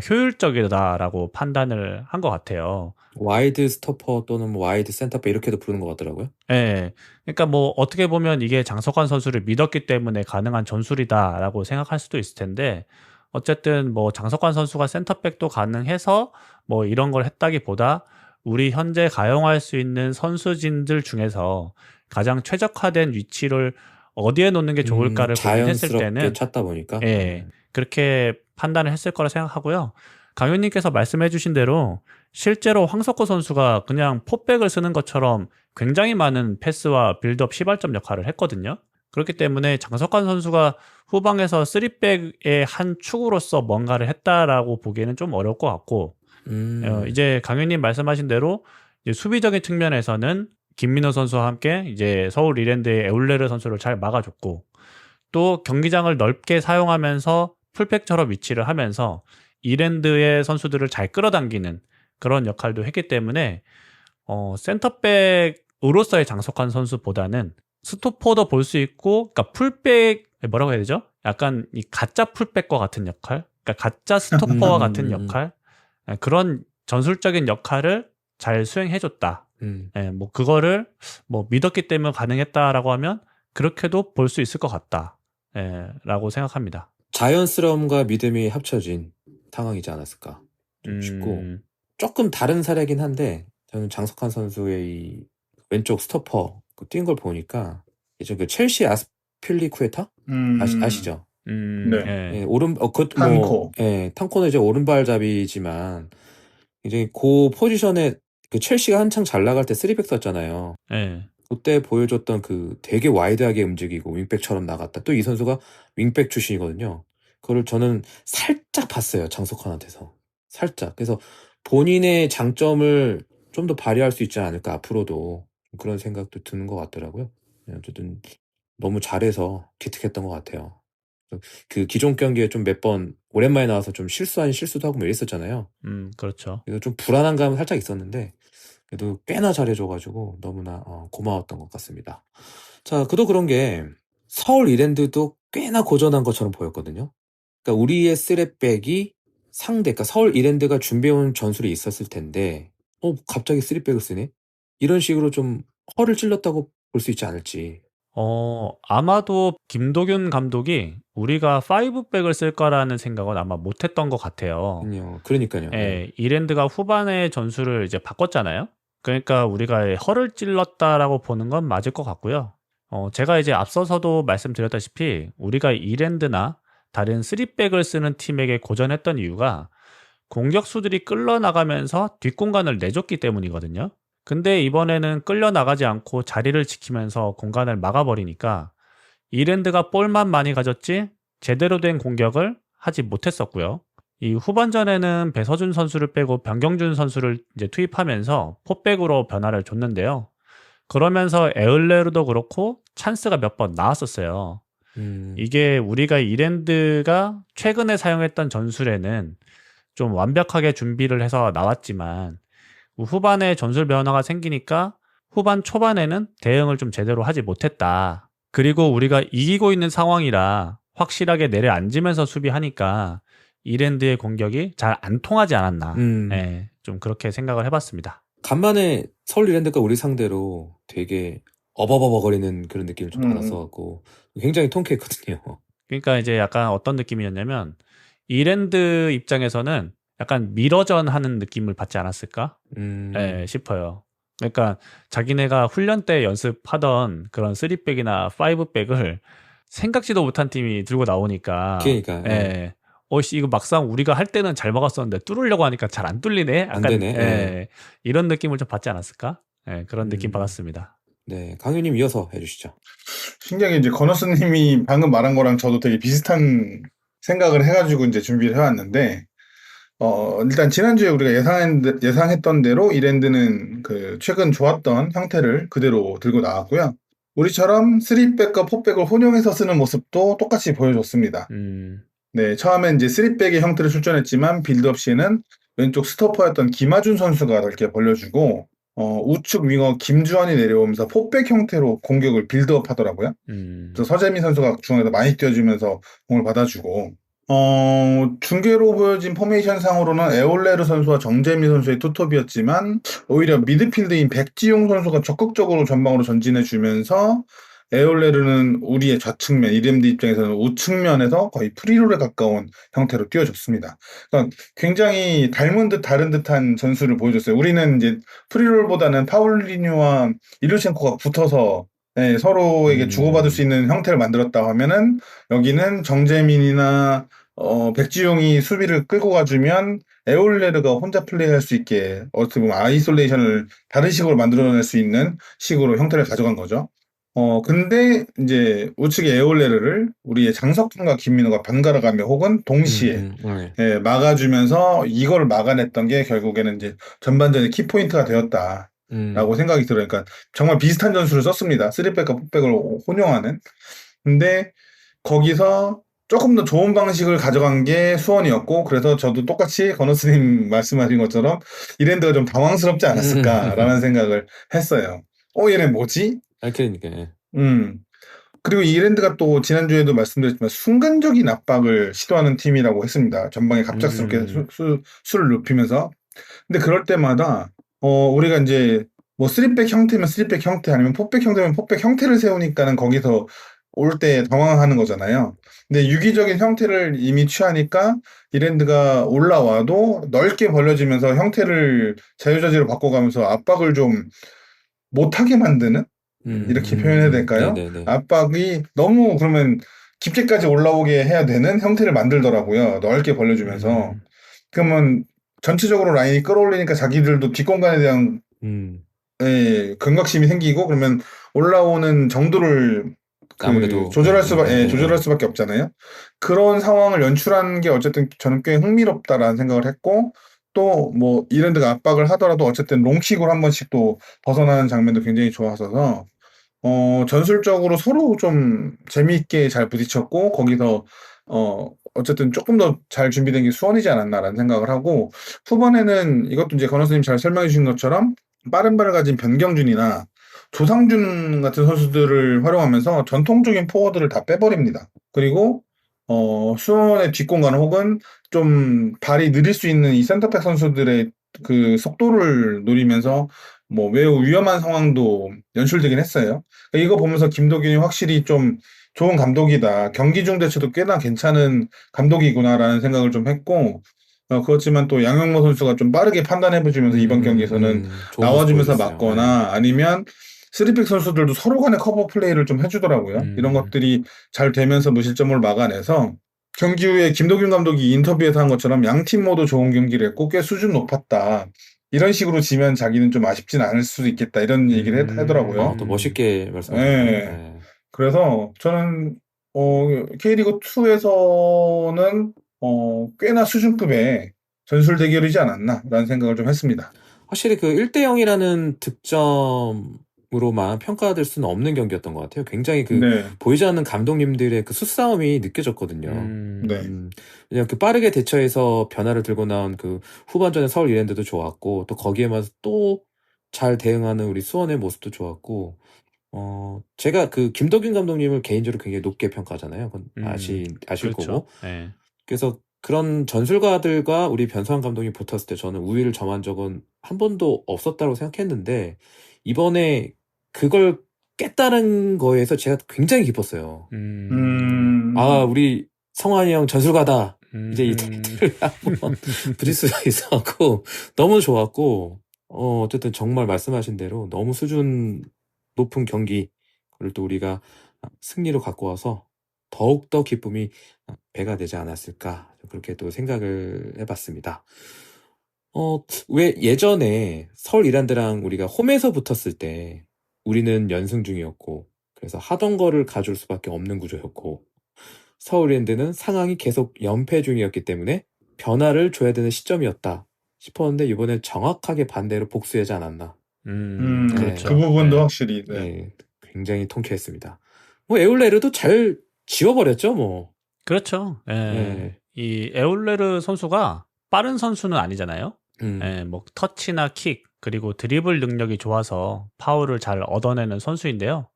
효율적이다라고 판단을 한 것 같아요. 와이드 스토퍼 또는 뭐 와이드 센터백 이렇게도 부르는 것 같더라고요. 네. 그러니까 뭐 어떻게 보면 이게 장석환 선수를 믿었기 때문에 가능한 전술이다라고 생각할 수도 있을 텐데 어쨌든 뭐 장석환 선수가 센터백도 가능해서 뭐 이런 걸 했다기보다 우리 현재 가용할 수 있는 선수진들 중에서 가장 최적화된 위치를 어디에 놓는 게 좋을까를 고민했을 자연스럽게 때는 찾다 보니까 예, 그렇게 판단을 했을 거라 생각하고요. 강윤님께서 말씀해 주신 대로 실제로 황석호 선수가 그냥 포백을 쓰는 것처럼 굉장히 많은 패스와 빌드업 시발점 역할을 했거든요. 그렇기 때문에 장석환 선수가 후방에서 3백의 한 축으로서 뭔가를 했다라고 보기에는 좀 어려울 것 같고 이제 강윤님 말씀하신 대로 이제 수비적인 측면에서는 김민호 선수와 함께 이제 서울 이랜드의 에울레르 선수를 잘 막아줬고 또 경기장을 넓게 사용하면서 풀백처럼 위치를 하면서 이랜드의 선수들을 잘 끌어당기는 그런 역할도 했기 때문에 센터백으로서의 장석환 선수보다는 스토퍼도 볼 수 있고 그러니까 풀백 뭐라고 해야 되죠? 약간 이 가짜 풀백과 같은 역할, 그러니까 가짜 스토퍼와 같은 역할 그런 전술적인 역할을 잘 수행해줬다. 뭐 그거를 뭐 믿었기 때문에 가능했다라고 하면 그렇게도 볼 수 있을 것 같다. 라고 생각합니다. 자연스러움과 믿음이 합쳐진 상황이지 않았을까 싶고 조금 다른 사례긴 한데 저는 장석환 선수의 이 왼쪽 스토퍼 뛴 걸 보니까 예전 그 첼시 아스필리쿠에타 아시죠? 네. 예, 그것도 탄코. 탄코는 이제 오른발잡이지만 이제 그 포지션에 그 첼시가 한창 잘 나갈 때 3백 썼잖아요. 그때 보여줬던 그 되게 와이드하게 움직이고 윙백처럼 나갔다. 또 이 선수가 윙백 출신이거든요. 그걸 저는 살짝 봤어요. 장석환한테서. 살짝. 그래서 본인의 장점을 좀 더 발휘할 수 있지 않을까 앞으로도 그런 생각도 드는 것 같더라고요. 어쨌든 너무 잘해서 기특했던 것 같아요. 그 기존 경기에 좀 몇 번 오랜만에 나와서 좀 실수도 하고 뭐 이랬었잖아요. 그렇죠. 그래서 좀 불안한 감은 살짝 있었는데 그래도 꽤나 잘해줘가지고 너무나 고마웠던 것 같습니다. 자, 그도 그런 게 서울 이랜드도 꽤나 고전한 것처럼 보였거든요. 그러니까 우리의 쓰리백이 그러니까 서울 이랜드가 준비해온 전술이 있었을 텐데 갑자기 쓰리백을 쓰네? 이런 식으로 좀 허를 찔렀다고 볼 수 있지 않을지. 아마도 김도균 감독이 우리가 5백을 쓸 거라는 생각은 아마 못했던 것 같아요. 그러니까요. 이랜드가 후반에 전술을 이제 바꿨잖아요. 그러니까 우리가 허를 찔렀다라고 보는 건 맞을 것 같고요. 제가 이제 앞서서도 말씀드렸다시피 우리가 이랜드나 다른 3백을 쓰는 팀에게 고전했던 이유가 공격수들이 끌려나가면서 뒷공간을 내줬기 때문이거든요. 근데 이번에는 끌려나가지 않고 자리를 지키면서 공간을 막아버리니까 이랜드가 볼만 많이 가졌지 제대로 된 공격을 하지 못했었고요. 이 후반전에는 배서준 선수를 빼고 변경준 선수를 이제 투입하면서 포백으로 변화를 줬는데요. 그러면서 에을레르도 그렇고 찬스가 몇 번 나왔었어요. 이게 우리가 이랜드가 최근에 사용했던 전술에는 좀 완벽하게 준비를 해서 나왔지만 후반에 전술 변화가 생기니까 후반 초반에는 대응을 좀 제대로 하지 못했다. 그리고 우리가 이기고 있는 상황이라 확실하게 내려앉으면서 수비하니까 이랜드의 공격이 잘 안 통하지 않았나. 네, 좀 그렇게 생각을 해봤습니다. 간만에 서울 이랜드가 우리 상대로 되게 어버버버거리는 그런 느낌을 좀 받았어갖고 굉장히 통쾌했거든요. 그러니까 이제 약간 어떤 느낌이었냐면 이랜드 입장에서는 약간 미러전 하는 느낌을 받지 않았을까? 네, 싶어요. 그러니까 자기네가 훈련 때 연습하던 그런 3백이나 5백을 생각지도 못한 팀이 들고 나오니까 그러니까 예. 이거 막상 우리가 할 때는 잘 막았었는데 뚫으려고 하니까 잘 안 뚫리네. 약간, 안 되네. 예. 이런 느낌을 좀 받지 않았을까? 예, 그런 느낌 받았습니다. 네, 강유님 이어서 해주시죠. 신기하게 이제 건어스님이 방금 말한 거랑 저도 되게 비슷한 생각을 해가지고 이제 준비를 해왔는데, 일단 지난주에 우리가 예상했던 대로 이랜드는 그 최근 좋았던 형태를 그대로 들고 나왔고요. 우리처럼 3백과 4백을 혼용해서 쓰는 모습도 똑같이 보여줬습니다. 네, 처음엔 이제 3백의 형태를 출전했지만 빌드업 시에는 왼쪽 스토퍼였던 김하준 선수가 넓게 벌려주고 우측 윙어 김주환이 내려오면서 4백 형태로 공격을 빌드업 하더라고요. 그래서 서재민 선수가 중앙에서 많이 뛰어주면서 공을 받아주고 중계로 보여진 포메이션 상으로는 에올레르 선수와 정재민 선수의 투톱이었지만 오히려 미드필드인 백지용 선수가 적극적으로 전방으로 전진해주면서 에올레르는 우리의 좌측면, 이랜드 입장에서는 우측면에서 거의 프리롤에 가까운 형태로 뛰어줬습니다. 그러니까 굉장히 닮은 듯 다른 듯한 전술을 보여줬어요. 우리는 이제 프리롤보다는 파울리뉴와 일루첸코가 붙어서 서로에게 주고받을 수 있는 형태를 만들었다 하면은 여기는 정재민이나 백지용이 수비를 끌고 가주면 에올레르가 혼자 플레이할 수 있게 어떻게 보면 아이솔레이션을 다른 식으로 만들어낼 수 있는 식으로 형태를 가져간 거죠. 근데 이제 우측의 에올레르를 우리의 장석훈과 김민호가 번갈아 가며 혹은 동시에 막아주면서 이걸 막아냈던 게 결국에는 이제 전반전의 키포인트가 되었다라고 생각이 들어요. 그러니까 정말 비슷한 전술을 썼습니다. 3백과 4백을 혼용하는. 근데 거기서 조금 더 좋은 방식을 가져간 게 수원이었고, 그래서 저도 똑같이 건우스님 말씀하신 것처럼 이랜드가 좀 당황스럽지 않았을까라는 생각을 했어요. 얘네 뭐지? 그러니까. 그리고 이랜드가 또 지난주에도 말씀드렸지만 순간적인 압박을 시도하는 팀이라고 했습니다. 전방에 갑작스럽게 수를 높이면서. 근데 그럴 때마다 우리가 이제 뭐 3백 형태면 3백 형태 아니면 4백 형태면 4백 형태를 세우니까는 거기서 올 때 당황하는 거잖아요. 근데 유기적인 형태를 이미 취하니까 이랜드가 올라와도 넓게 벌려지면서 형태를 자유자재로 바꿔가면서 압박을 좀 못하게 만드는? 이렇게 표현해야 될까요? 네네네. 압박이 너무 그러면 깊게까지 올라오게 해야 되는 형태를 만들더라고요. 넓게 벌려주면서. 그러면 전체적으로 라인이 끌어올리니까 자기들도 뒷공간에 대한 경각심이 생기고 그러면 올라오는 정도를 아무래도 조절할 수밖에 없잖아요. 그런 상황을 연출한 게 어쨌든 저는 꽤 흥미롭다라는 생각을 했고 또 뭐 이랜드가 압박을 하더라도 어쨌든 롱킥으로 한 번씩 또 벗어나는 장면도 굉장히 좋았어서 전술적으로 서로 좀 재미있게 잘 부딪혔고 거기서 어쨌든 조금 더 잘 준비된 게 수원이지 않았나라는 생각을 하고 후반에는 이것도 이제 건호스님 잘 설명해 주신 것처럼 빠른 발을 가진 변경준이나 조상준 같은 선수들을 활용하면서 전통적인 포워드를 다 빼버립니다. 그리고 수원의 뒷공간 혹은 좀 발이 느릴 수 있는 이 센터백 선수들의 그 속도를 노리면서 뭐 매우 위험한 상황도 연출되긴 했어요. 이거 보면서 김도균이 확실히 좀 좋은 감독이다. 경기 중 대처도 꽤나 괜찮은 감독이구나라는 생각을 좀 했고 그렇지만 또 양영모 선수가 좀 빠르게 판단해주면서 이번 경기에서는 나와주면서 막거나 아니면 3백 선수들도 서로 간의 커버 플레이를 좀 해주더라고요. 이런 것들이 잘 되면서 무실점을 막아내서 경기 후에 김도균 감독이 인터뷰에서 한 것처럼 양 팀 모두 좋은 경기를 했고 꽤 수준 높았다. 이런 식으로 지면 자기는 좀 아쉽진 않을 수도 있겠다. 이런 얘기를 하더라고요. 또 멋있게 말씀하셨네요. 그래서 저는 K리그2에서는 꽤나 수준급의 전술 대결이지 않았나라는 생각을 좀 했습니다. 확실히 그 1대 0이라는 득점으로만 평가될 수는 없는 경기였던 것 같아요. 굉장히 그 네, 보이지 않는 감독님들의 그 수싸움이 느껴졌거든요. 네. 그냥 그 빠르게 대처해서 변화를 들고 나온 그 후반전의 서울 이랜드도 좋았고, 또 거기에만 또 잘 대응하는 우리 수원의 모습도 좋았고, 제가 그 김덕균 감독님을 개인적으로 굉장히 높게 평가하잖아요. 그건 아실 그렇죠. 거고. 네. 그래서 그런 전술가들과 우리 변성환 감독이 붙었을 때 저는 우위를 점한 적은 한 번도 없었다고 생각했는데, 이번에 그걸 깨달은 거에서 제가 굉장히 기뻤어요. 아, 우리 성환이 형 전술가다. 이제 이 타이틀을 한번 부릴 수가 있어갖고 너무 좋았고, 어쨌든 정말 말씀하신 대로 너무 수준 높은 경기를 또 우리가 승리로 갖고 와서 더욱더 기쁨이 배가 되지 않았을까, 그렇게 또 생각을 해봤습니다. 왜 예전에 서울 이란드랑 우리가 홈에서 붙었을 때 우리는 연승 중이었고, 그래서 하던 거를 가져올 수밖에 없는 구조였고, 서울 이랜드는 상황이 계속 연패 중이었기 때문에 변화를 줘야 되는 시점이었다 싶었는데, 이번에 정확하게 반대로 복수하지 않았나. 그렇죠. 그 부분도 네. 확실히. 네, 굉장히 통쾌했습니다. 뭐 에울레르도 잘 지워버렸죠, 뭐. 그렇죠. 예. 네. 이 에울레르 선수가 빠른 선수는 아니잖아요. 예, 뭐 터치나 킥 그리고 드리블 능력이 좋아서 파울을 잘 얻어내는 선수인데요.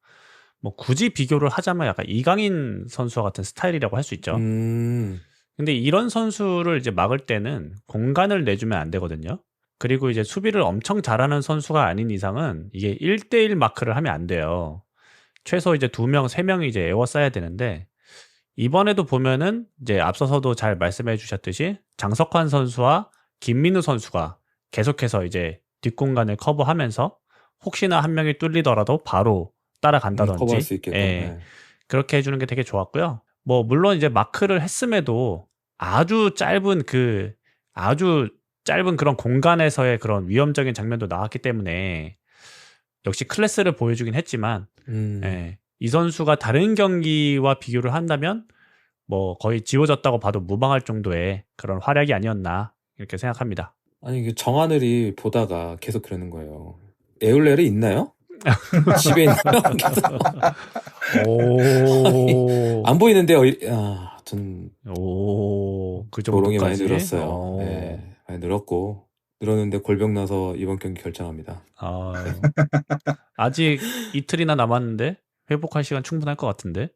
뭐 굳이 비교를 하자면 약간 이강인 선수와 같은 스타일이라고 할 수 있죠. 근데 이런 선수를 이제 막을 때는 공간을 내주면 안 되거든요. 그리고 이제 수비를 엄청 잘하는 선수가 아닌 이상은 이게 1대1 마크를 하면 안 돼요. 최소 이제 2명, 3명이 이제 에워싸야 되는데, 이번에도 보면은 이제 앞서서도 잘 말씀해 주셨듯이 장석환 선수와 김민우 선수가 계속해서 이제 뒷공간을 커버하면서 혹시나 한 명이 뚫리더라도 바로 따라간다든지, 커버할 수 있게끔. 예, 그렇게 해주는 게 되게 좋았고요. 뭐 물론 이제 마크를 했음에도 아주 짧은 그런 공간에서의 그런 위험적인 장면도 나왔기 때문에 역시 클래스를 보여주긴 했지만, 예, 이 선수가 다른 경기와 비교를 한다면 뭐 거의 지워졌다고 봐도 무방할 정도의 그런 활약이 아니었나 이렇게 생각합니다. 아니, 이게 정하늘이 보다가 계속 그러는 거예요. 에울레르 있나요? 집에 있나요? 안 보이는데요. 그 조롱이 많이 정도까지 늘었어요. 네, 많이 늘었는데 골병 나서 이번 경기 결정합니다. 아직 이틀이나 남았는데 회복할 시간 충분할 것 같은데.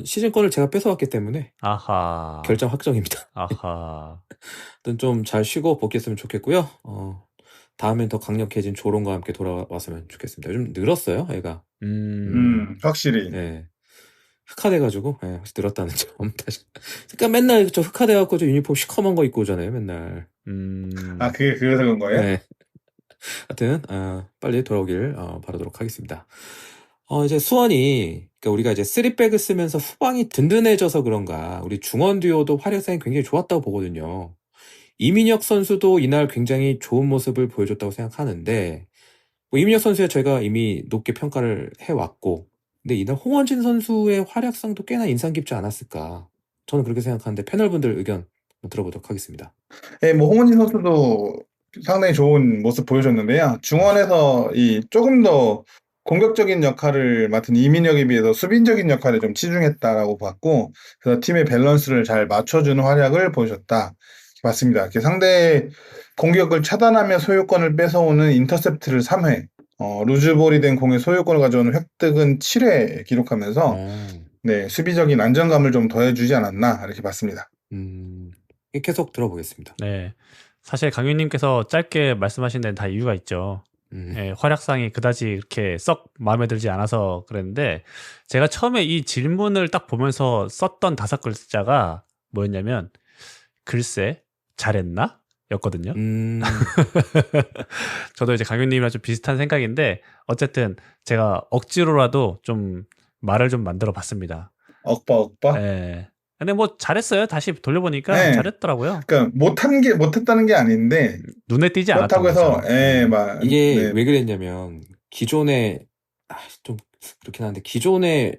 시즌권을 제가 뺏어왔기 때문에 아하. 결정 확정입니다. 아하. 좀 잘 쉬고 복귀했으면 좋겠고요. 다음엔 더 강력해진 조롱과 함께 돌아왔으면 좋겠습니다. 요즘 늘었어요, 애가. 확실히. 네. 흑화돼가지고, 네, 혹시 늘었다는 점. 그러니까 맨날 저 흑화돼갖고 저 유니폼 시커먼 거 입고 오잖아요, 맨날. 그게 그래서 그런 거예요? 네. 하여튼, 빨리 돌아오길 바라도록 하겠습니다. 이제 수원이, 그러니까 우리가 이제 3백을 쓰면서 후방이 든든해져서 그런가, 우리 중원 듀오도 활약상이 굉장히 좋았다고 보거든요. 이민혁 선수도 이날 굉장히 좋은 모습을 보여줬다고 생각하는데, 뭐 이민혁 선수에 저희가 이미 높게 평가를 해왔고, 근데 이날 홍원진 선수의 활약상도 꽤나 인상 깊지 않았을까. 저는 그렇게 생각하는데 패널분들 의견 들어보도록 하겠습니다. 네, 뭐 홍원진 선수도 상당히 좋은 모습 보여줬는데요. 중원에서 조금 더 공격적인 역할을 맡은 이민혁에 비해서 수비적인 역할에 좀 치중했다라고 봤고, 그래서 팀의 밸런스를 잘 맞춰주는 활약을 보여줬다. 맞습니다. 상대 공격을 차단하며 소유권을 뺏어오는 인터셉트를 3회, 루즈볼이 된 공의 소유권을 가져오는 획득은 7회 기록하면서 네, 수비적인 안정감을 좀 더해주지 않았나 이렇게 봤습니다. 계속 들어보겠습니다. 네, 사실 강윤님께서 짧게 말씀하신 데는 다 이유가 있죠. 네, 활약상이 그다지 이렇게 썩 마음에 들지 않아서 그랬는데, 제가 처음에 이 질문을 딱 보면서 썼던 5글자가 뭐였냐면 글쎄 잘했나? 였거든요. 저도 이제 강윤님이랑 좀 비슷한 생각인데, 어쨌든 제가 억지로라도 좀 말을 좀 만들어 봤습니다. 억바? 네. 근데 뭐 잘했어요. 다시 돌려보니까 네. 잘했더라고요. 그러니까 못했다는 게 아닌데 눈에 띄지 않았던 그렇다고 거죠. 해서 이게 왜 그랬냐면, 기존에 좀 그렇긴 한데, 기존에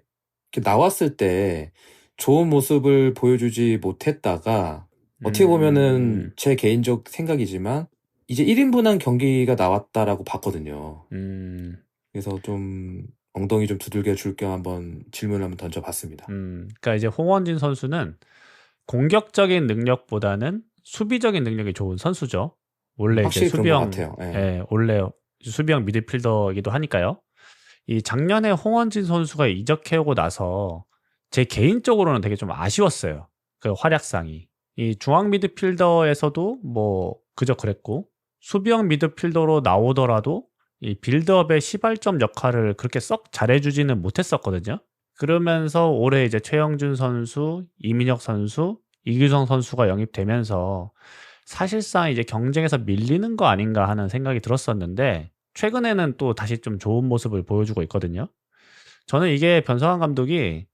이렇게 나왔을 때 좋은 모습을 보여주지 못했다가 어떻게 보면은 제 개인적 생각이지만 이제 1인분한 경기가 나왔다라고 봤거든요. 그래서 좀 엉덩이 좀 두들겨 줄 겸 한번 질문을 한번 던져봤습니다. 그러니까 이제 홍원진 선수는 공격적인 능력보다는 수비적인 능력이 좋은 선수죠. 원래 이제 확실히 그런 것 수비형, 같아요. 예. 예, 원래 수비형 미드필더이기도 하니까요. 이 작년에 홍원진 선수가 이적해오고 나서 제 개인적으로는 되게 좀 아쉬웠어요. 그 활약상이. 이 중앙 미드필더에서도 뭐 그저 그랬고 수비형 미드필더로 나오더라도 이 빌드업의 시발점 역할을 그렇게 썩 잘해주지는 못했었거든요. 그러면서 올해 이제 최영준 선수, 이민혁 선수, 이규성 선수가 영입되면서 사실상 이제 경쟁에서 밀리는 거 아닌가 하는 생각이 들었었는데 최근에는 또 다시 좀 좋은 모습을 보여주고 있거든요. 저는 이게 변성환 감독이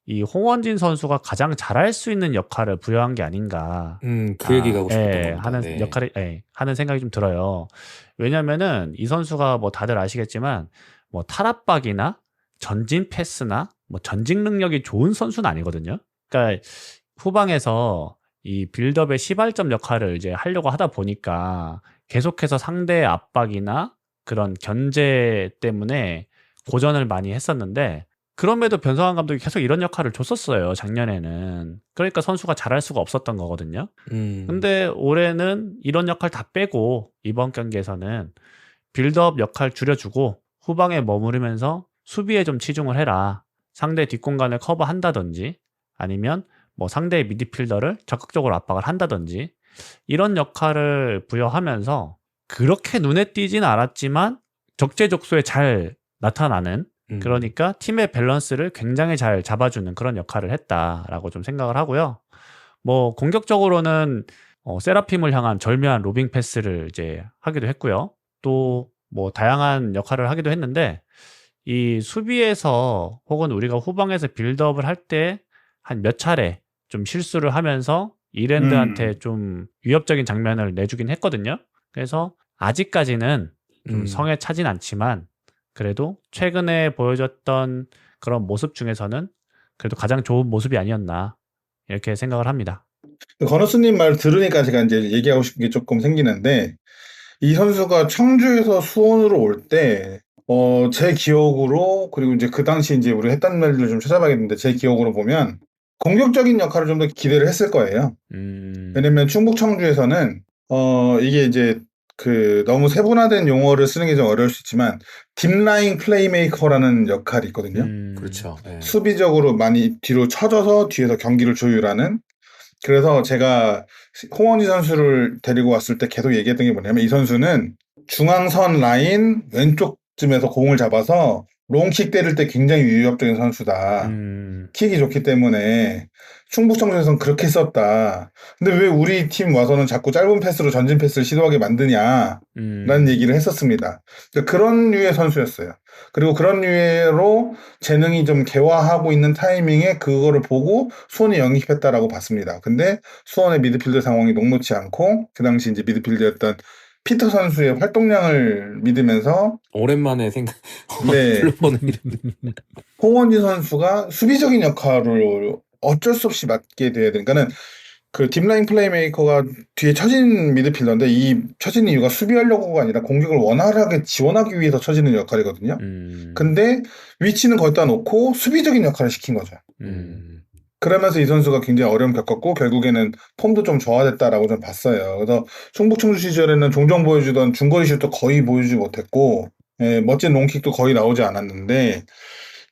이 홍원진 선수가 가장 잘할 수 있는 역할을 부여한 게 아닌가. 그 얘기가 하고 싶었던 예, 겁니다. 하는 네. 역할이, 예, 하는 생각이 좀 들어요. 왜냐면은 이 선수가 뭐 다들 아시겠지만 뭐 탈압박이나 전진 패스나 뭐 전직 능력이 좋은 선수는 아니거든요. 그러니까 후방에서 이 빌드업의 시발점 역할을 이제 하려고 하다 보니까 계속해서 상대의 압박이나 그런 견제 때문에 고전을 많이 했었는데 그럼에도 변성환 감독이 계속 이런 역할을 줬었어요, 작년에는. 그러니까 선수가 잘할 수가 없었던 거거든요. 근데 올해는 이런 역할 다 빼고 이번 경기에서는 빌드업 역할 줄여주고 후방에 머무르면서 수비에 좀 치중을 해라. 상대 뒷공간을 커버한다든지 아니면 뭐 상대의 미드필더를 적극적으로 압박을 한다든지 이런 역할을 부여하면서 그렇게 눈에 띄진 않았지만 적재적소에 잘 나타나는 그러니까 팀의 밸런스를 굉장히 잘 잡아주는 그런 역할을 했다라고 좀 생각을 하고요. 뭐 공격적으로는 세라핌을 향한 절묘한 로빙 패스를 이제 하기도 했고요. 또 뭐 다양한 역할을 하기도 했는데 이 수비에서 혹은 우리가 후방에서 빌드업을 할 때 한 몇 차례 좀 실수를 하면서 이랜드한테 좀 위협적인 장면을 내주긴 했거든요. 그래서 아직까지는 좀 성에 차진 않지만 그래도 최근에 보여줬던 그런 모습 중에서는 그래도 가장 좋은 모습이 아니었나 이렇게 생각을 합니다. 건우스님 말 들으니까 제가 이제 얘기하고 싶은 게 조금 생기는데 이 선수가 청주에서 수원으로 올 때, 제 기억으로, 그리고 이제 그 당시 이제 우리가 했던 말들을 좀 찾아봐야겠는데, 제 기억으로 보면, 공격적인 역할을 좀 더 기대를 했을 거예요. 왜냐면 충북 청주에서는, 이게 이제 너무 세분화된 용어를 쓰는 게 좀 어려울 수 있지만, 딥라인 플레이메이커라는 역할이 있거든요. 그렇죠. 네. 수비적으로 많이 뒤로 쳐져서 뒤에서 경기를 조율하는. 그래서 제가 홍원희 선수를 데리고 왔을 때 계속 얘기했던 게 뭐냐면 이 선수는 중앙선 라인 왼쪽쯤에서 공을 잡아서 롱킥 때릴 때 굉장히 위협적인 선수다. 킥이 좋기 때문에 충북 청주에서는 그렇게 썼다. 근데 왜 우리 팀 와서는 자꾸 짧은 패스로 전진 패스를 시도하게 만드냐 라는 얘기를 했었습니다. 그런 류의 선수였어요. 그리고 그런 류로 재능이 좀 개화하고 있는 타이밍에 그거를 보고 수원이 영입했다라고 봤습니다. 근데 수원의 미드필드 상황이 녹록치 않고 그 당시 이제 미드필드였던 피터 선수의 활동량을 믿으면서 오랜만에 네. 불러보는 이름. 홍원진 선수가 수비적인 역할을 어쩔 수 없이 맡게 돼야 되니까는 그 딥라인 플레이메이커가 뒤에 처진 미드필더인데 이 처진 이유가 수비하려고가 아니라 공격을 원활하게 지원하기 위해서 처지는 역할이거든요. 근데 위치는 거기다 놓고 수비적인 역할을 시킨 거죠. 그러면서 이 선수가 굉장히 어려움 겪었고 결국에는 폼도 좀 저하됐다라고 좀 봤어요. 그래서 충북 청주 시절에는 종종 보여주던 중거리 슛도 거의 보여주지 못했고 멋진 롱킥도 거의 나오지 않았는데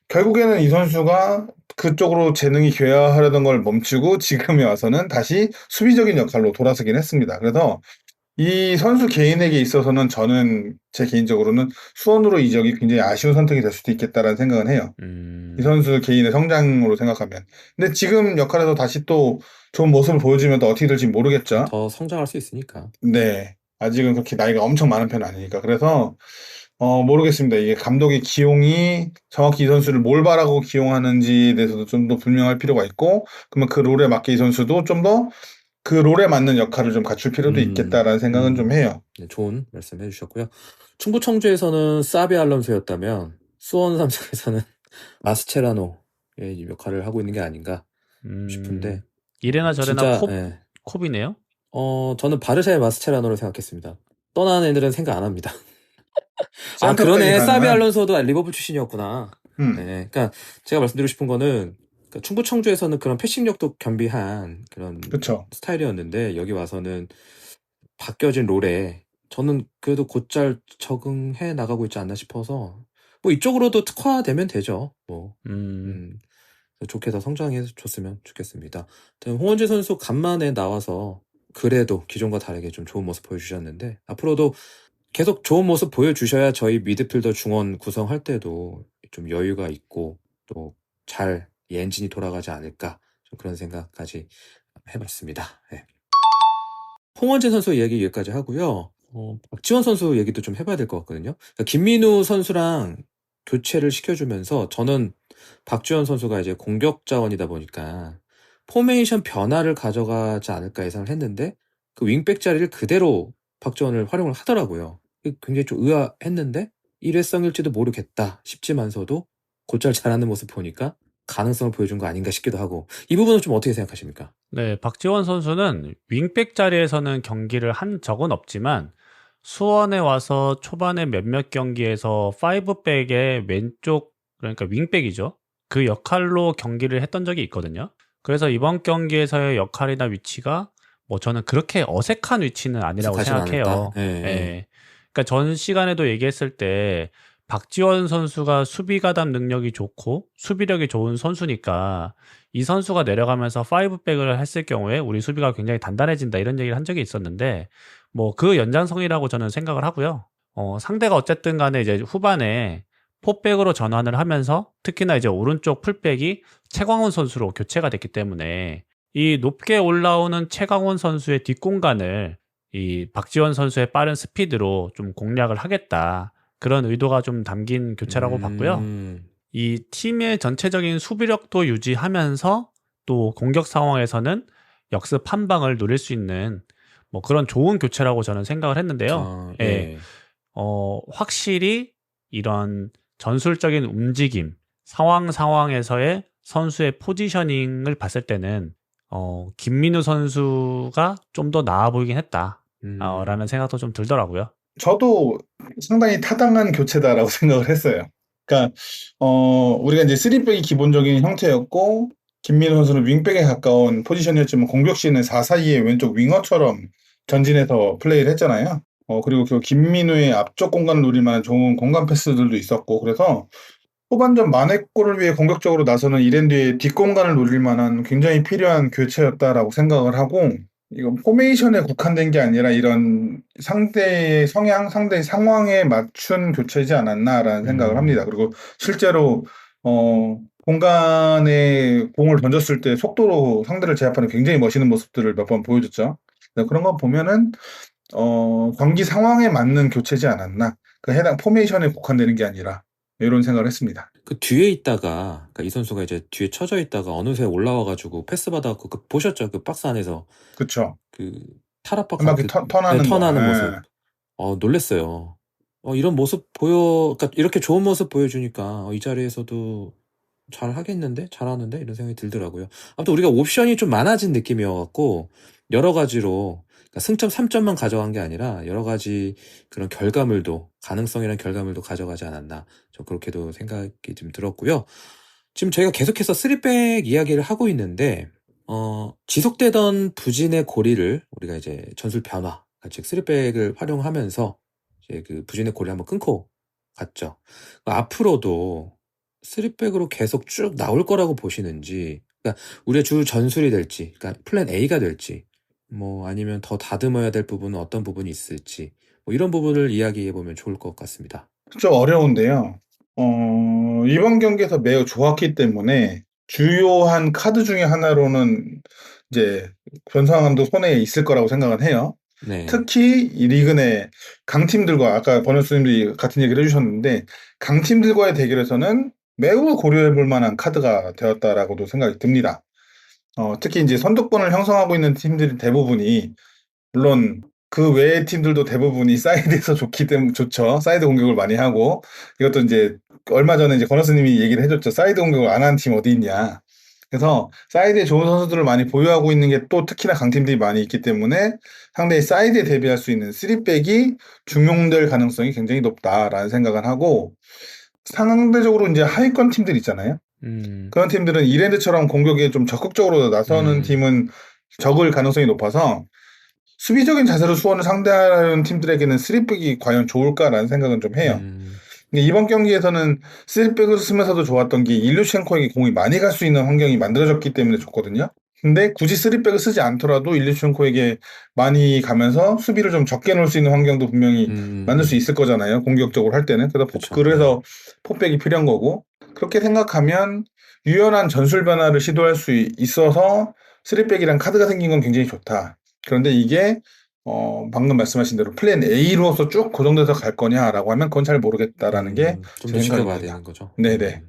결국에는 이 선수가 그쪽으로 재능이 괴화하려던 걸 멈추고 지금에 와서는 다시 수비적인 역할로 돌아서긴 했습니다. 그래서 이 선수 개인에게 있어서는 저는 제 개인적으로는 수원으로 이적이 굉장히 아쉬운 선택이 될 수도 있겠다라는 생각은 해요. 이 선수 개인의 성장으로 생각하면. 근데 지금 역할에서 다시 또 좋은 모습을 보여주면 또 어떻게 될지 모르겠죠. 더 성장할 수 있으니까. 네. 아직은 그렇게 나이가 엄청 많은 편은 아니니까. 그래서 모르겠습니다. 이게 감독의 기용이 정확히 이 선수를 뭘 바라고 기용하는지에 대해서도 좀 더 분명할 필요가 있고, 그러면 그 롤에 맞게 이 선수도 좀 더 그 롤에 맞는 역할을 좀 갖출 필요도 있겠다라는 생각은 좀 해요. 네, 좋은 말씀 해주셨고요. 충북 청주에서는 사비 알론소였다면 수원 삼성에서는 마스체라노의 역할을 하고 있는 게 아닌가 싶은데 이래나 저래나 진짜, 콥이네요. 저는 바르샤의 마스체라노를 생각했습니다. 떠나는 애들은 생각 안 합니다. 그러네. 사비 알론소도 리버풀 출신이었구나. 네, 그러니까 제가 말씀드리고 싶은 거는 그러니까 충북 청주에서는 그런 패싱력도 겸비한 그런 그쵸. 스타일이었는데 여기 와서는 바뀌어진 롤에 저는 그래도 곧잘 적응해 나가고 있지 않나 싶어서 뭐 이쪽으로도 특화되면 되죠. 뭐 좋게 더 성장해 줬으면 좋겠습니다. 홍원재 선수 간만에 나와서 그래도 기존과 다르게 좀 좋은 모습 보여주셨는데 앞으로도 계속 좋은 모습 보여주셔야 저희 미드필더 중원 구성할 때도 좀 여유가 있고 또 잘 엔진이 돌아가지 않을까 좀 그런 생각까지 해봤습니다. 네. 홍원재 선수 얘기 여기까지 하고요. 박지원 선수 얘기도 좀 해봐야 될 것 같거든요. 그러니까 김민우 선수랑 교체를 시켜주면서 저는 박지원 선수가 이제 공격 자원이다 보니까 포메이션 변화를 가져가지 않을까 예상을 했는데 그 윙백 자리를 그대로 박지원을 활용을 하더라고요. 굉장히 좀 의아했는데 일회성일지도 모르겠다 싶지만서도 곧잘 잘하는 모습 보니까 가능성을 보여준 거 아닌가 싶기도 하고 이 부분은 좀 어떻게 생각하십니까? 네, 박지원 선수는 윙백 자리에서는 경기를 한 적은 없지만 수원에 와서 초반에 몇몇 경기에서 5백의 왼쪽 그러니까 윙백이죠. 그 역할로 경기를 했던 적이 있거든요. 그래서 이번 경기에서의 역할이나 위치가 뭐 저는 그렇게 어색한 위치는 아니라고 생각해요. 네. 그러니까 전 시간에도 얘기했을 때 박지원 선수가 수비 가담 능력이 좋고 수비력이 좋은 선수니까 이 선수가 내려가면서 5백을 했을 경우에 우리 수비가 굉장히 단단해진다 이런 얘기를 한 적이 있었는데 뭐 그 연장성이라고 저는 생각을 하고요. 상대가 어쨌든 간에 이제 후반에 4백으로 전환을 하면서 특히나 이제 오른쪽 풀백이 최광훈 선수로 교체가 됐기 때문에 이 높게 올라오는 최광훈 선수의 뒷공간을 이 박지원 선수의 빠른 스피드로 좀 공략을 하겠다. 그런 의도가 좀 담긴 교체라고 봤고요. 이 팀의 전체적인 수비력도 유지하면서 또 공격 상황에서는 역습 한 방을 노릴 수 있는 뭐 그런 좋은 교체라고 저는 생각을 했는데요. 예. 확실히 이런 전술적인 움직임, 상황에서의 선수의 포지셔닝을 봤을 때는 김민우 선수가 좀 더 나아 보이긴 했다. 라는 생각도 좀 들더라고요. 저도 상당히 타당한 교체다라고 생각을 했어요. 그러니까 우리가 이제 3백이 기본적인 형태였고 김민우 선수는 윙백에 가까운 포지션이었지만 공격 시에는 4-4-2의 왼쪽 윙어처럼 전진해서 플레이를 했잖아요. 그리고 그 김민우의 앞쪽 공간을 노릴 만한 좋은 공간 패스들도 있었고 그래서 후반전 만회골을 위해 공격적으로 나서는 이랜드의 뒷공간을 노릴 만한 굉장히 필요한 교체였다라고 생각을 하고 이건 포메이션에 국한된 게 아니라 이런 상대의 성향, 상대의 상황에 맞춘 교체이지 않았나라는 생각을 합니다. 그리고 실제로 공간에 공을 던졌을 때 속도로 상대를 제압하는 굉장히 멋있는 모습들을 몇 번 보여줬죠. 그런 거 보면은 경기 상황에 맞는 교체지 않았나. 그 해당 포메이션에 국한되는 게 아니라 이런 생각을 했습니다. 그 뒤에 있다가 그러니까 이 선수가 이제 뒤에 쳐져 있다가 어느새 올라와가지고 패스 받아갖고 보셨죠? 그 박스 안에서 그쵸. 그 타락박 한 바퀴 턴하는 모습. 놀랬어요. 이런 모습 그러니까 이렇게 좋은 모습 보여주니까 이 자리에서도 잘 하겠는데? 잘하는데? 이런 생각이 들더라고요. 아무튼 우리가 옵션이 좀 많아진 느낌이어갖고 여러 가지로 그러니까 승점 3점만 가져간 게 아니라 여러 가지 그런 가능성이란 결과물도 가져가지 않았나. 저 그렇게도 생각이 좀 들었고요. 지금 저희가 계속해서 3백 이야기를 하고 있는데 지속되던 부진의 고리를 우리가 이제 전술 변화, 즉 3백을 활용하면서 이제 그 부진의 고리를 한번 끊고 갔죠. 앞으로도 3백으로 계속 쭉 나올 거라고 보시는지, 그러니까 우리의 주 전술이 될지, 그러니까 플랜 A가 될지, 뭐 아니면 더 다듬어야 될 부분은 어떤 부분이 있을지, 뭐 이런 부분을 이야기해 보면 좋을 것 같습니다. 좀 어려운데요. 이번 경기에서 매우 좋았기 때문에 주요한 카드 중에 하나로는 이제 변상환도 손에 있을 거라고 생각은 해요. 네. 특히 이 리그 내 강팀들과 아까 버너스님들이 같은 얘기를 해주셨는데 강팀들과의 대결에서는 매우 고려해 볼 만한 카드가 되었다라고도 생각이 듭니다. 특히 이제 선두권을 형성하고 있는 팀들이 대부분이 물론 그 외의 팀들도 대부분이 사이드에서 좋기 때문에 좋죠. 사이드 공격을 많이 하고 이것도 이제 얼마 전에 이제 버너스님이 얘기를 해줬죠. 사이드 공격을 안 한 팀 어디 있냐. 그래서 사이드에 좋은 선수들을 많이 보유하고 있는 게 또 특히나 강팀들이 많이 있기 때문에 상대의 사이드에 대비할 수 있는 3백이 중용될 가능성이 굉장히 높다라는 생각을 하고, 상대적으로 이제 하위권 팀들 있잖아요. 그런 팀들은 이랜드처럼 공격에 좀 적극적으로 나서는 팀은 적을 가능성이 높아서 수비적인 자세로 수원을 상대하는 팀들에게는 3백이 과연 좋을까라는 생각은 좀 해요. 근데 이번 경기에서는 3백을 쓰면서도 좋았던 게 일류첸코에게 공이 많이 갈 수 있는 환경이 만들어졌기 때문에 좋거든요. 근데 굳이 3백을 쓰지 않더라도 일류첸코에게 많이 가면서 수비를 좀 적게 놓을 수 있는 환경도 분명히 만들 수 있을 거잖아요. 공격적으로 할 때는. 그래서 포백이 필요한 거고, 그렇게 생각하면 유연한 전술 변화를 시도할 수 있어서 3백이랑 카드가 생긴 건 굉장히 좋다. 그런데 이게 방금 말씀하신 대로 플랜 A로서 쭉 고정돼서 갈 거냐라고 하면 그건 잘 모르겠다라는 게 좀 더 지켜봐야 되는 거죠. 네네.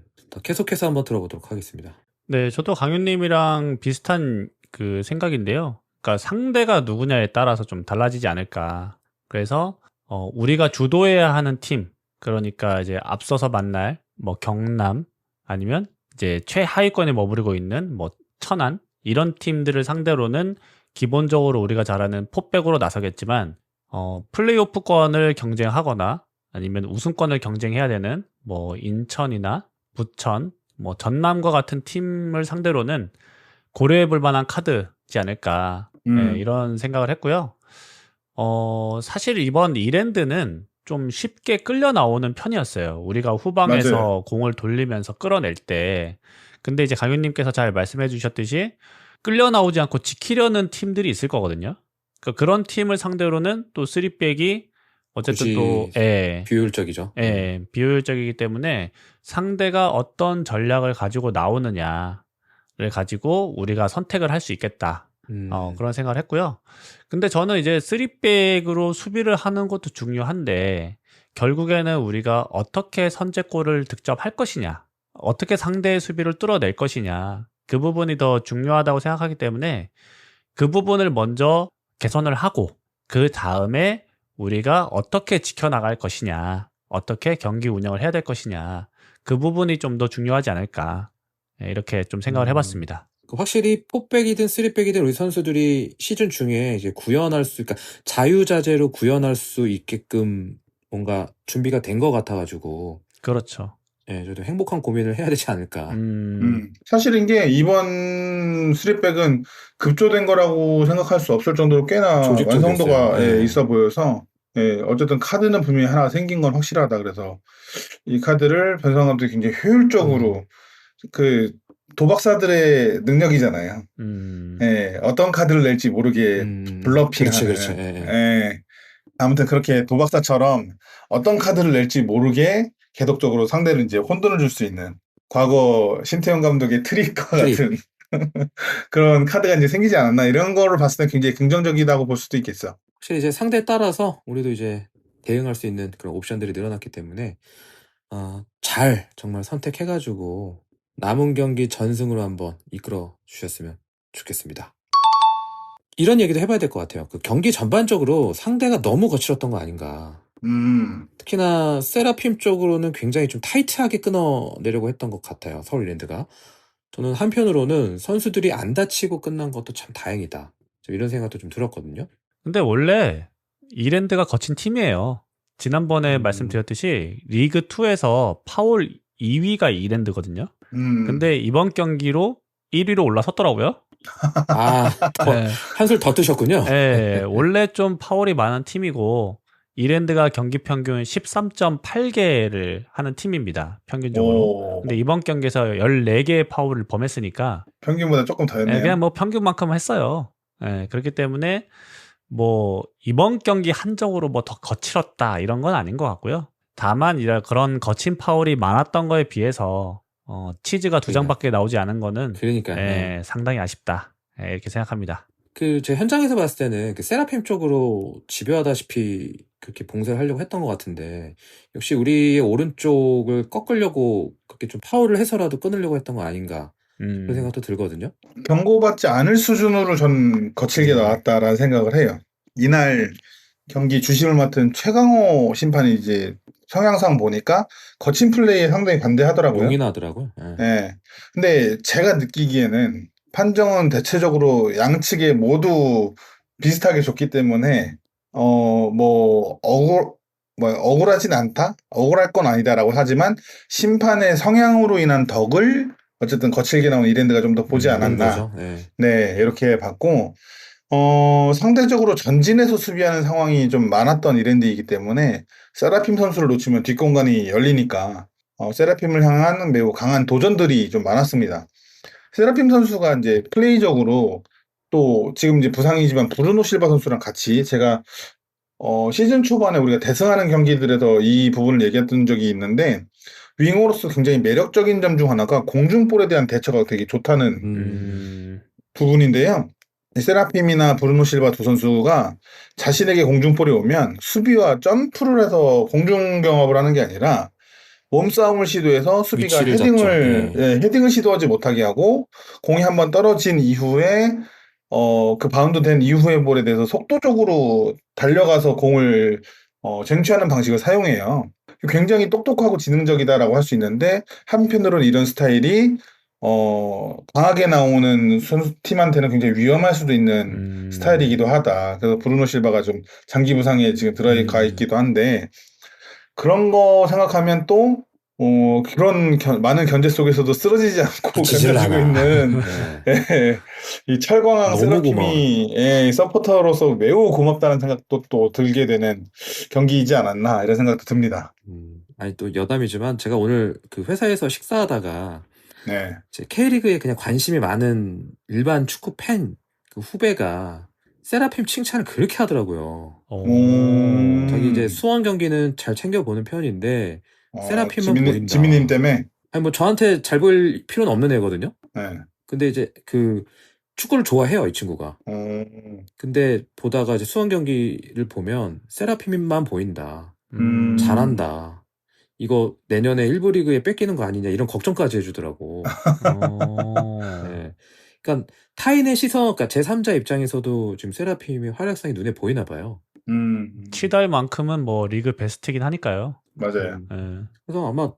계속해서 한번 들어보도록 하겠습니다. 네, 저도 강윤님이랑 비슷한 그 생각인데요. 그러니까 상대가 누구냐에 따라서 좀 달라지지 않을까. 그래서 우리가 주도해야 하는 팀, 그러니까 이제 앞서서 만날 뭐 경남 아니면 이제 최하위권에 머무르고 있는 뭐 천안 이런 팀들을 상대로는 기본적으로 우리가 잘하는 포백으로 나서겠지만 플레이오프권을 경쟁하거나 아니면 우승권을 경쟁해야 되는 뭐 인천이나 부천, 뭐 전남과 같은 팀을 상대로는 고려해 볼 만한 카드지 않을까. 네, 이런 생각을 했고요. 사실 이번 이랜드는 좀 쉽게 끌려 나오는 편이었어요. 우리가 후방에서 맞아요. 공을 돌리면서 끌어낼 때. 근데 이제 강윤님께서 잘 말씀해 주셨듯이 끌려 나오지 않고 지키려는 팀들이 있을 거거든요. 그러니까 그런 팀을 상대로는 또 3백이 어쨌든 또 비효율적이죠. 비효율적이기 때문에 상대가 어떤 전략을 가지고 나오느냐를 가지고 우리가 선택을 할 수 있겠다. 그런 생각을 했고요. 근데 저는 이제 3백으로 수비를 하는 것도 중요한데 결국에는 우리가 어떻게 선제골을 득점할 것이냐, 어떻게 상대의 수비를 뚫어낼 것이냐, 그 부분이 더 중요하다고 생각하기 때문에 그 부분을 먼저 개선을 하고 그 다음에 우리가 어떻게 지켜나갈 것이냐, 어떻게 경기 운영을 해야 될 것이냐, 그 부분이 좀 더 중요하지 않을까, 이렇게 좀 생각을 해봤습니다. 확실히 포백이든 3백이든 우리 선수들이 시즌 중에 이제 구현할 수, 그러니까 자유자재로 구현할 수 있게끔 뭔가 준비가 된 것 같아가지고. 그렇죠. 네, 저도 행복한 고민을 해야 되지 않을까. 사실 이게 이번 3백은 급조된 거라고 생각할 수 없을 정도로 꽤나 완성도가 있어 보여서, 어쨌든 카드는 분명히 하나 생긴 건 확실하다. 그래서 이 카드를 변성 감독이 굉장히 효율적으로 그 도박사들의 능력이잖아요. 어떤 카드를 낼지 모르게 블러핑하는. 아무튼 그렇게 도박사처럼 어떤 카드를 낼지 모르게 계속적으로 상대를 이제 혼돈을 줄 수 있는, 과거 신태용 감독의 트릭과 같은 그런 카드가 이제 생기지 않았나, 이런 거를 봤을 때 굉장히 긍정적이라고 볼 수도 있겠어. 확실히 이제 상대에 따라서 우리도 이제 대응할 수 있는 그런 옵션들이 늘어났기 때문에 잘 정말 선택해가지고 남은 경기 전승으로 한번 이끌어 주셨으면 좋겠습니다. 이런 얘기도 해봐야 될 것 같아요. 그 경기 전반적으로 상대가 너무 거칠었던 거 아닌가. 특히나 세라핌 쪽으로는 굉장히 좀 타이트하게 끊어내려고 했던 것 같아요. 서울 이랜드가. 저는 한편으로는 선수들이 안 다치고 끝난 것도 참 다행이다, 이런 생각도 좀 들었거든요. 근데 원래 이랜드가 거친 팀이에요. 지난번에 말씀드렸듯이 리그2에서 파울 2위가 이랜드거든요. 근데 이번 경기로 1위로 올라섰더라고요. 한술 더 뜨셨군요. 네, 원래 좀 파울이 많은 팀이고 이랜드가 경기 평균 13.8개를 하는 팀입니다. 평균적으로. 근데 이번 경기에서 14개의 파울을 범했으니까 평균보다 조금 더 했네요. 그냥 뭐 평균만큼 했어요. 그렇기 때문에 뭐 이번 경기 한정으로 뭐 더 거칠었다 이런 건 아닌 것 같고요. 다만 그런 거친 파울이 많았던 거에 비해서 치즈가 2장밖에 나오지 않은 거는 상당히 아쉽다, 이렇게 생각합니다. 제 현장에서 봤을 때는 그 세라핌 쪽으로 집요하다시피 그렇게 봉쇄를 하려고 했던 것 같은데, 역시 우리의 오른쪽을 꺾으려고 그렇게 좀 파울을 해서라도 끊으려고 했던 거 아닌가, 그런 생각도 들거든요. 경고받지 않을 수준으로 전 거칠게 나왔다라는 생각을 해요. 이날 경기 주심을 맡은 최강호 심판이 이제 성향상 보니까 거친 플레이에 상당히 반대하더라고요. 용인하더라고요. 네. 근데 제가 느끼기에는 판정은 대체적으로 양측에 모두 비슷하게 줬기 때문에 억울하진 않다? 억울할 건 아니다라고 하지만 심판의 성향으로 인한 덕을 어쨌든 거칠게 나온 이랜드가 좀 더 보지 않았나. 네, 이렇게 봤고 상대적으로 전진해서 수비하는 상황이 좀 많았던 이랜드이기 때문에 세라핌 선수를 놓치면 뒷공간이 열리니까 세라핌을 향한 매우 강한 도전들이 좀 많았습니다. 세라핌 선수가 이제 플레이적으로 또 지금 이제 부상이지만 브루노 실바 선수랑 같이 제가 시즌 초반에 우리가 대승하는 경기들에서 이 부분을 얘기했던 적이 있는데 윙어로서 굉장히 매력적인 점 중 하나가 공중볼에 대한 대처가 되게 좋다는 부분인데요. 세라핌이나 브루노 실바 두 선수가 자신에게 공중볼이 오면 수비와 점프를 해서 공중 경합을 하는 게 아니라 몸싸움을 시도해서 수비가 헤딩을 시도하지 못하게 하고 공이 한번 떨어진 이후에 그 바운드 된 이후의 볼에 대해서 속도적으로 달려가서 공을 쟁취하는 방식을 사용해요. 굉장히 똑똑하고 지능적이다라고 할 수 있는데 한편으로는 이런 스타일이 강하게 나오는 팀한테는 굉장히 위험할 수도 있는 스타일이기도 하다. 그래서 브루노 실바가 좀 장기 부상에 지금 들어가 있기도 한데 그런 거 생각하면 또 그런 많은 견제 속에서도 쓰러지지 않고 견뎌주고 있는 이 철광항 세라핌이 서포터로서 매우 고맙다는 생각도 또 들게 되는 경기이지 않았나 이런 생각도 듭니다. 아니 또 여담이지만 제가 오늘 그 회사에서 식사하다가 K리그에 그냥 관심이 많은 일반 축구 팬 그 후배가 세라핌 칭찬을 그렇게 하더라고요. 자기 이제 수원 경기는 잘 챙겨보는 편인데 세라핌은 보인다. 지민님 때문에? 아니 뭐 저한테 잘 보일 필요는 없는 애거든요. 근데 이제 그 축구를 좋아해요, 이 친구가. 근데 보다가 이제 수원 경기를 보면 세라핌만 보인다. 잘한다. 이거 내년에 1부 리그에 뺏기는 거 아니냐 이런 걱정까지 해주더라고. 네. 그러니까 타인의 시선, 그러니까 제3자 입장에서도 지금 세라핌의 활약상이 눈에 보이나 봐요. 치달만큼은 뭐 리그 베스트긴 하니까요. 맞아요. 그래서 아마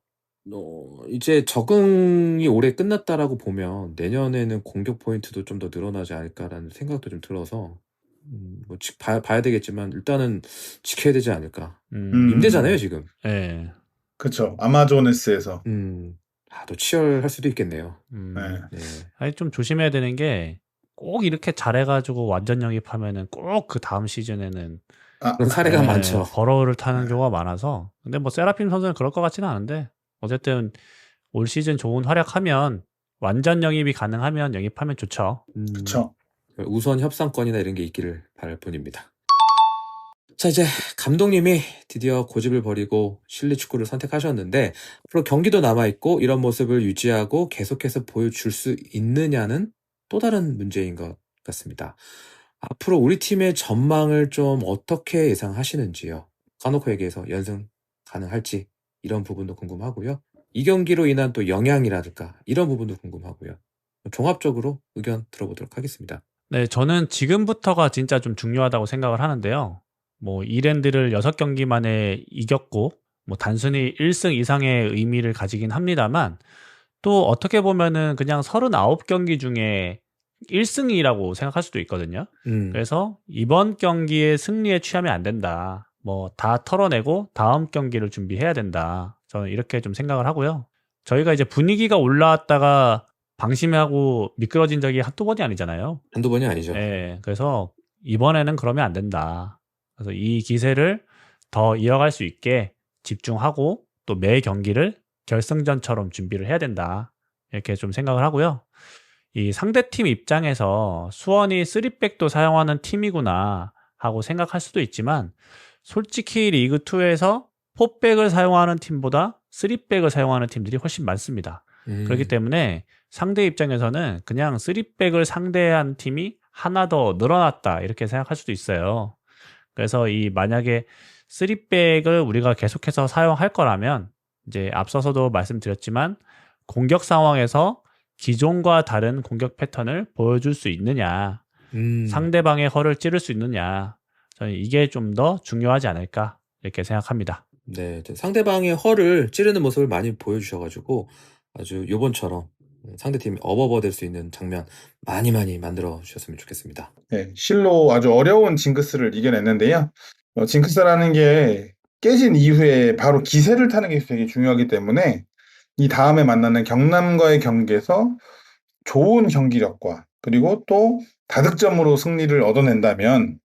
이제 적응이 올해 끝났다라고 보면 내년에는 공격 포인트도 좀 더 늘어나지 않을까라는 생각도 좀 들어서 뭐 봐야 되겠지만 일단은 지켜야 되지 않을까. 임대잖아요 지금. 네. 그렇죠. 아마존에스에서. 또 치열할 수도 있겠네요. 아니 좀 조심해야 되는 게 꼭 이렇게 잘해가지고 완전 영입하면은 꼭 그 다음 시즌에는 그런 사례가 많죠. 버러우를 타는 경우가 많아서. 근데 뭐 세라핌 선수는 그럴 것 같지는 않은데 어쨌든 올 시즌 좋은 활약하면 완전 영입이 가능하면 영입하면 좋죠. 그렇죠. 우선 협상권이나 이런 게 있기를 바랄 뿐입니다. 자, 이제 감독님이 드디어 고집을 버리고 실리 축구를 선택하셨는데 앞으로 경기도 남아있고 이런 모습을 유지하고 계속해서 보여줄 수 있느냐는 또 다른 문제인 것 같습니다. 앞으로 우리 팀의 전망을 좀 어떻게 예상하시는지요? 까놓고 얘기해서 연승 가능할지 이런 부분도 궁금하고요. 이 경기로 인한 또 영향이라든가 이런 부분도 궁금하고요. 종합적으로 의견 들어보도록 하겠습니다. 네, 저는 지금부터가 진짜 좀 중요하다고 생각을 하는데요. 뭐 이랜드를 6경기 만에 이겼고 뭐 단순히 1승 이상의 의미를 가지긴 합니다만 또 어떻게 보면은 그냥 39경기 중에 1승이라고 생각할 수도 있거든요. 그래서 이번 경기에 승리에 취하면 안 된다. 뭐 다 털어내고 다음 경기를 준비해야 된다. 저는 이렇게 좀 생각을 하고요. 저희가 이제 분위기가 올라왔다가 방심하고 미끄러진 적이 한두 번이 아니잖아요. 한두 번이 아니죠. 네, 그래서 이번에는 그러면 안 된다. 그래서 이 기세를 더 이어갈 수 있게 집중하고 또 매 경기를 결승전처럼 준비를 해야 된다. 이렇게 좀 생각을 하고요. 이 상대팀 입장에서 수원이 3백도 사용하는 팀이구나 하고 생각할 수도 있지만 솔직히 리그2에서 4백을 사용하는 팀보다 3백을 사용하는 팀들이 훨씬 많습니다. 그렇기 때문에 상대 입장에서는 그냥 3백을 상대한 팀이 하나 더 늘어났다 이렇게 생각할 수도 있어요. 그래서 이 만약에 3백을 우리가 계속해서 사용할 거라면 이제 앞서서도 말씀드렸지만 공격 상황에서 기존과 다른 공격 패턴을 보여줄 수 있느냐, 상대방의 허를 찌를 수 있느냐, 저는 이게 좀 더 중요하지 않을까 이렇게 생각합니다. 네, 상대방의 허를 찌르는 모습을 많이 보여주셔가지고 아주 요번처럼 상대팀이 어버버 될 수 있는 장면 많이 만들어 주셨으면 좋겠습니다. 네, 실로 아주 어려운 징크스를 이겨냈는데요. 징크스라는 게 깨진 이후에 바로 기세를 타는 게 되게 중요하기 때문에 이 다음에 만나는 경남과의 경기에서 좋은 경기력과 그리고 또 다득점으로 승리를 얻어낸다면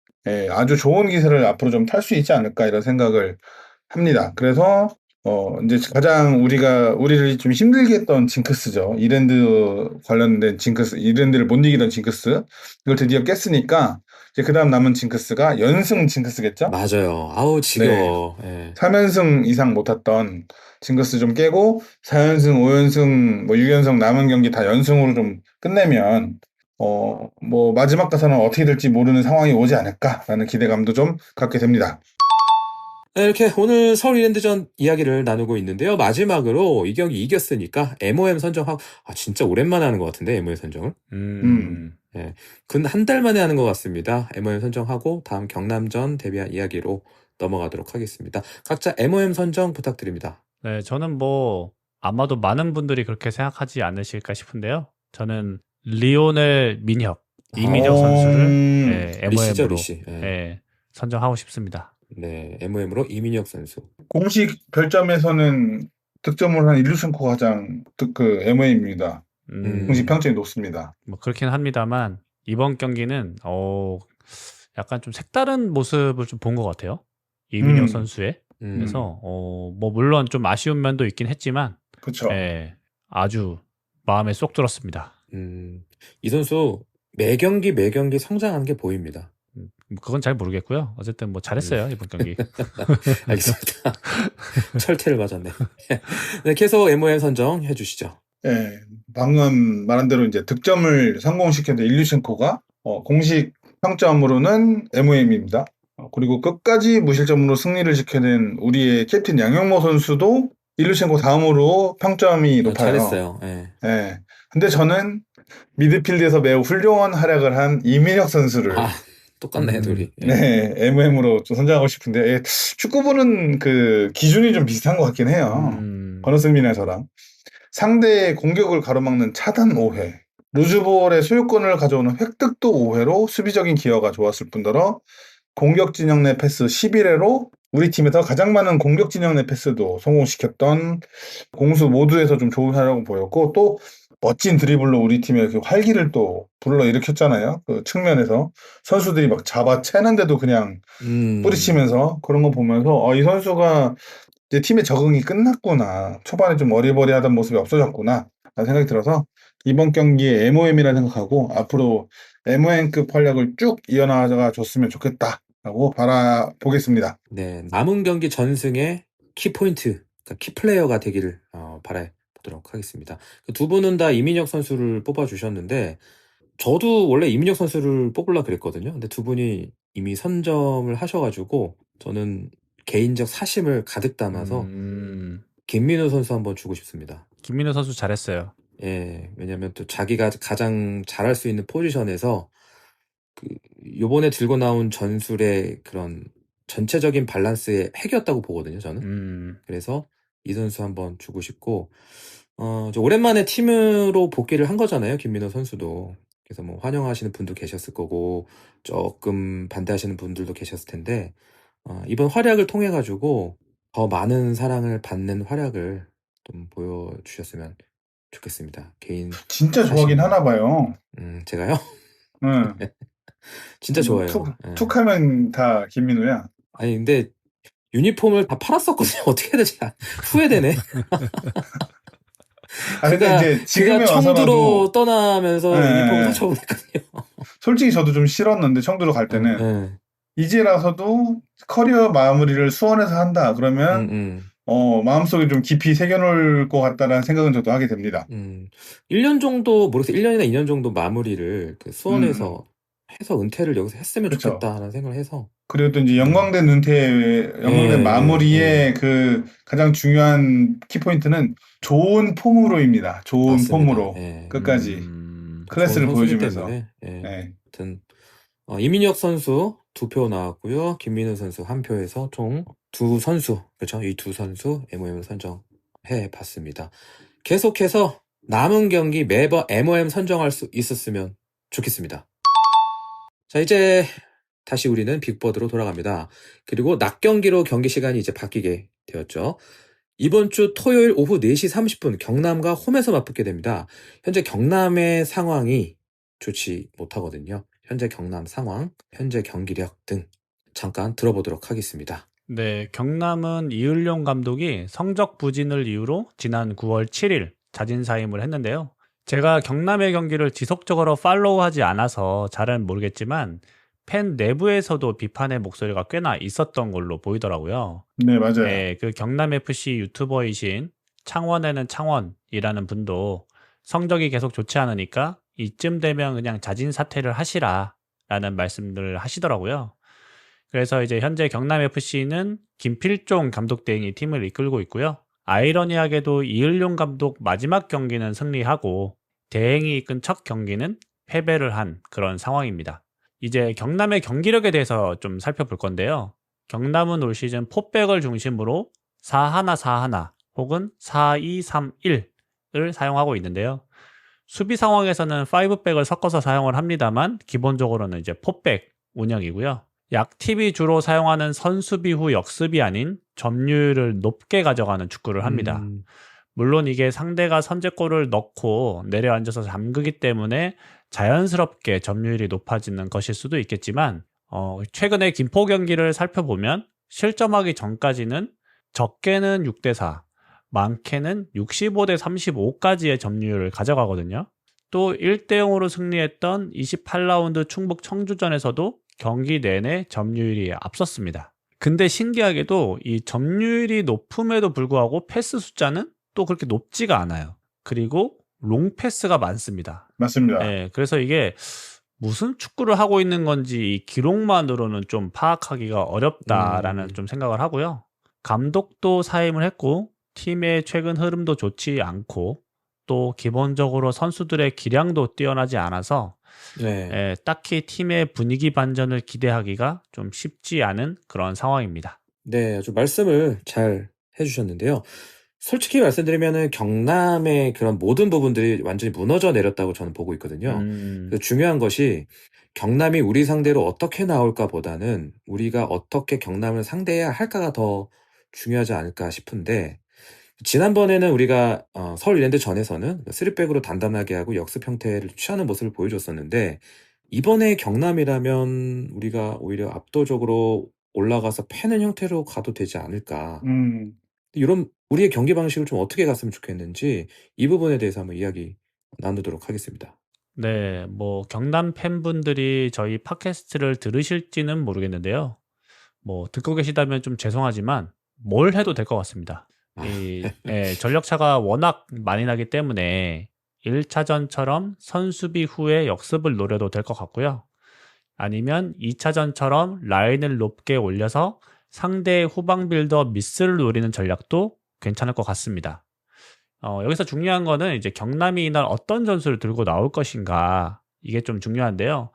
아주 좋은 기세를 앞으로 좀 탈 수 있지 않을까 이런 생각을 합니다. 그래서 이제 가장 우리를 좀 힘들게 했던 징크스죠. 이랜드 관련된 징크스, 이랜드를 못 이기던 징크스 이걸 드디어 깼으니까 이제 그다음 남은 징크스가 연승 징크스겠죠? 맞아요. 아우 지겨워. 네. 3연승 이상 못했던 징크스 좀 깨고 4연승, 5연승, 뭐 6연승 남은 경기 다 연승으로 좀 끝내면 뭐 마지막 가서는 어떻게 될지 모르는 상황이 오지 않을까라는 기대감도 좀 갖게 됩니다. 네, 이렇게 오늘 서울 이랜드전 이야기를 나누고 있는데요. 마지막으로 이 경기 이겼으니까 MOM 선정하고 진짜 오랜만에 하는 것 같은데 MOM 선정을. 네, 근 한 달 만에 하는 것 같습니다. MOM 선정하고 다음 경남전 대비한 이야기로 넘어가도록 하겠습니다. 각자 MOM 선정 부탁드립니다. 네, 저는 뭐 아마도 많은 분들이 그렇게 생각하지 않으실까 싶은데요. 저는 리오넬 민혁, 이민혁 선수를 MOM으로 선정하고 싶습니다. 네, MOM으로 이민혁 선수. 공식 별점에서는 득점을 한 일루션코 가장 그 MOM입니다. 공식 평점이 높습니다. 뭐 그렇긴 합니다만 이번 경기는 약간 좀 색다른 모습을 좀 본 것 같아요. 이민혁 선수의. 그래서 뭐 물론 좀 아쉬운 면도 있긴 했지만, 그렇죠. 아주 마음에 쏙 들었습니다. 이 선수 매 경기 성장하는 게 보입니다. 그건 잘 모르겠고요. 어쨌든 뭐 잘했어요 이번 경기. 알겠습니다. 철퇴를 맞았네. 네, 계속 MOM 선정 해주시죠. 네, 방금 말한 대로 이제 득점을 성공시켰는데 일류첸코가 공식 평점으로는 MOM입니다. 그리고 끝까지 무실점으로 승리를 지켜낸 우리의 캡틴 양영모 선수도 일류첸코 다음으로 평점이 높아요. 잘했어요. 네. 네. 근데 저는 미드필드에서 매우 훌륭한 활약을 한 이민혁 선수를 똑같네, 둘이. 네, MOM으로 좀 선정하고 싶은데 축구부는 그 기준이 좀 비슷한 것 같긴 해요. 권호승민이랑 저랑. 상대의 공격을 가로막는 차단 5회, 루즈볼의 소유권을 가져오는 획득도 5회로 수비적인 기여가 좋았을 뿐더러 공격 진영 내 패스 11회로 우리 팀에서 가장 많은 공격 진영 내 패스도 성공시켰던 공수 모두에서 좀 좋은 활약을 보였고 또 멋진 드리블로 우리 팀의 그 활기를 또 불러일으켰잖아요. 그 측면에서 선수들이 막 잡아채는데도 그냥 뿌리치면서 그런 거 보면서 이 선수가 이제 팀의 적응이 끝났구나. 초반에 좀 어리버리하던 모습이 없어졌구나. 라는 생각이 들어서 이번 경기에 MOM이라 생각하고 앞으로 MOM급 활약을 쭉 이어나가 줬으면 좋겠다라고 바라보겠습니다. 네, 남은 경기 전승의 키포인트, 그러니까 키플레이어가 되기를 바라보도록 하겠습니다. 두 분은 다 이민혁 선수를 뽑아주셨는데 저도 원래 이민혁 선수를 뽑으려고 그랬거든요. 근데 두 분이 이미 선정을 하셔가지고 저는 개인적 사심을 가득 담아서 김민우 선수 한번 주고 싶습니다. 김민우 선수 잘했어요. 예, 왜냐면 또 자기가 가장 잘할 수 있는 포지션에서 요번에 들고 나온 전술의 그런 전체적인 밸런스의 핵이었다고 보거든요, 저는. 그래서 이 선수 한번 주고 싶고, 오랜만에 팀으로 복귀를 한 거잖아요, 김민호 선수도. 그래서 뭐 환영하시는 분도 계셨을 거고, 조금 반대하시는 분들도 계셨을 텐데, 이번 활약을 통해가지고 더 많은 사랑을 받는 활약을 좀 보여주셨으면 좋겠습니다. 개인. 진짜 좋아하긴 하나 봐요. 제가요? 응. 진짜 좋아요. 툭하면 다 김민우야. 아니 근데 유니폼을 다 팔았었거든요. 어떻게 해야 되지? 후회되네. 그가 청두로 떠나면서 유니폼을 다 쳐보냈거든요. 솔직히 저도 좀 싫었는데 청두로 갈 때는 이제라서도 커리어 마무리를 수원에서 한다 그러면 마음속에 좀 깊이 새겨놓을 것 같다라는 생각은 저도 하게 됩니다. 1년 정도 모르겠어요. 1년이나 2년 정도 마무리를 그 수원에서 해서 은퇴를 여기서 했으면 좋겠다라는 생각을 해서. 그리고 또 이제 영광된 영광된 마무리의 그 가장 중요한 키포인트는 좋은 폼으로입니다. 좋은 맞습니다. 폼으로 끝까지 클래스를 보여주면서. 아무튼 이민혁 선수 2표 나왔고요. 김민우 선수 1표에서 총 두 선수, 그렇죠? 이 두 선수 MOM을 선정해 봤습니다. 계속해서 남은 경기 매번 MOM 선정할 수 있었으면 좋겠습니다. 자, 이제 다시 우리는 빅보드로 돌아갑니다. 그리고 낮 경기로 경기 시간이 이제 바뀌게 되었죠. 이번 주 토요일 오후 4시 30분 경남과 홈에서 맞붙게 됩니다. 현재 경남의 상황이 좋지 못하거든요. 현재 경남 상황, 현재 경기력 등 잠깐 들어보도록 하겠습니다. 네, 경남은 이을용 감독이 성적 부진을 이유로 지난 9월 7일 자진 사임을 했는데요. 제가 경남의 경기를 지속적으로 팔로우하지 않아서 잘은 모르겠지만 팬 내부에서도 비판의 목소리가 꽤나 있었던 걸로 보이더라고요. 네, 맞아요. 네, 그 경남FC 유튜버이신 창원에는 창원이라는 분도 성적이 계속 좋지 않으니까 이쯤 되면 그냥 자진 사퇴를 하시라라는 말씀을 하시더라고요. 그래서 이제 현재 경남FC는 김필종 감독 대행이 팀을 이끌고 있고요. 아이러니하게도 이을용 감독 마지막 경기는 승리하고 대행이 이끈 첫 경기는 패배를 한 그런 상황입니다. 이제 경남의 경기력에 대해서 좀 살펴볼 건데요. 경남은 올 시즌 포백을 중심으로 4-1-4-1 혹은 4-2-3-1을 사용하고 있는데요. 수비 상황에서는 5백을 섞어서 사용을 합니다만 기본적으로는 이제 포백 운영이고요. 약팀이 주로 사용하는 선수비 후 역습이 아닌 점유율을 높게 가져가는 축구를 합니다. 물론 이게 상대가 선제골을 넣고 내려앉아서 잠그기 때문에 자연스럽게 점유율이 높아지는 것일 수도 있겠지만 최근에 김포 경기를 살펴보면 실점하기 전까지는 적게는 6대4, 많게는 65대35까지의 점유율을 가져가거든요. 또 1대0으로 승리했던 28라운드 충북 청주전에서도 경기 내내 점유율이 앞섰습니다. 근데 신기하게도 이 점유율이 높음에도 불구하고 패스 숫자는 또 그렇게 높지가 않아요. 그리고 롱패스가 많습니다. 맞습니다. 네, 그래서 이게 무슨 축구를 하고 있는 건지 이 기록만으로는 좀 파악하기가 어렵다라는 좀 생각을 하고요. 감독도 사임을 했고 팀의 최근 흐름도 좋지 않고 또 기본적으로 선수들의 기량도 뛰어나지 않아서 네. 딱히 팀의 분위기 반전을 기대하기가 좀 쉽지 않은 그런 상황입니다. 네, 아주 말씀을 잘 해주셨는데요. 솔직히 말씀드리면은 경남의 그런 모든 부분들이 완전히 무너져 내렸다고 저는 보고 있거든요. 중요한 것이 경남이 우리 상대로 어떻게 나올까 보다는 우리가 어떻게 경남을 상대해야 할까가 더 중요하지 않을까 싶은데, 지난번에는 우리가 서울 이랜드 전에서는 3백으로 단단하게 하고 역습 형태를 취하는 모습을 보여줬었는데, 이번에 경남이라면 우리가 오히려 압도적으로 올라가서 패는 형태로 가도 되지 않을까. 이런 우리의 경기 방식을 좀 어떻게 갔으면 좋겠는지 이 부분에 대해서 한번 이야기 나누도록 하겠습니다. 네, 뭐 경남 팬분들이 저희 팟캐스트를 들으실지는 모르겠는데요. 뭐 듣고 계시다면 좀 죄송하지만 뭘 해도 될 것 같습니다. 전력차가 워낙 많이 나기 때문에 1차전처럼 선수비 후에 역습을 노려도 될 것 같고요. 아니면 2차전처럼 라인을 높게 올려서 상대의 후방 빌더 미스를 노리는 전략도 괜찮을 것 같습니다. 여기서 중요한 거는 이제 경남이 이날 어떤 전술을 들고 나올 것인가, 이게 좀 중요한데요.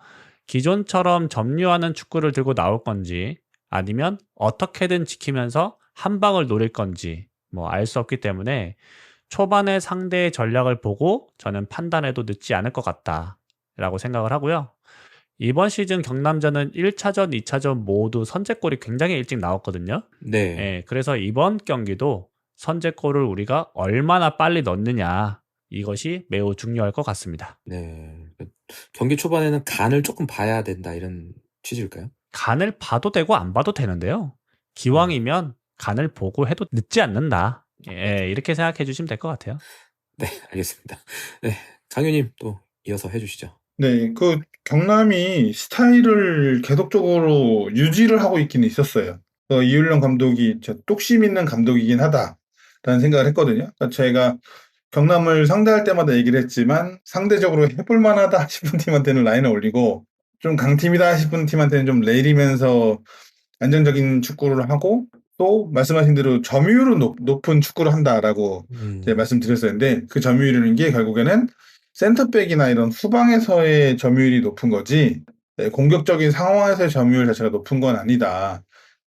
기존처럼 점유하는 축구를 들고 나올 건지 아니면 어떻게든 지키면서 한 방을 노릴 건지 뭐 알 수 없기 때문에 초반에 상대의 전략을 보고 저는 판단해도 늦지 않을 것 같다라고 생각을 하고요. 이번 시즌 경남전은 1차전, 2차전 모두 선제골이 굉장히 일찍 나왔거든요. 네. 그래서 이번 경기도 선제골을 우리가 얼마나 빨리 넣느냐, 이것이 매우 중요할 것 같습니다. 네. 경기 초반에는 간을 조금 봐야 된다, 이런 취지일까요? 간을 봐도 되고 안 봐도 되는데요. 기왕이면 간을 보고 해도 늦지 않는다. 이렇게 생각해 주시면 될 것 같아요. 네, 알겠습니다. 네, 장유님 또 이어서 해주시죠. 네, 그 경남이 스타일을 계속적으로 유지를 하고 있기는 있었어요. 이을령 감독이 뚝심 있는 감독이긴 하다라는 생각을 했거든요. 그러니까 제가 경남을 상대할 때마다 얘기를 했지만 상대적으로 해볼 만하다 싶은 팀한테는 라인을 올리고 좀 강팀이다 싶은 팀한테는 좀 내리면서 안정적인 축구를 하고 또 말씀하신 대로 점유율은 높은 축구를 한다라고 제가 말씀드렸었는데, 그 점유율이라는 게 결국에는 센터백이나 이런 후방에서의 점유율이 높은 거지 공격적인 상황에서의 점유율 자체가 높은 건 아니다.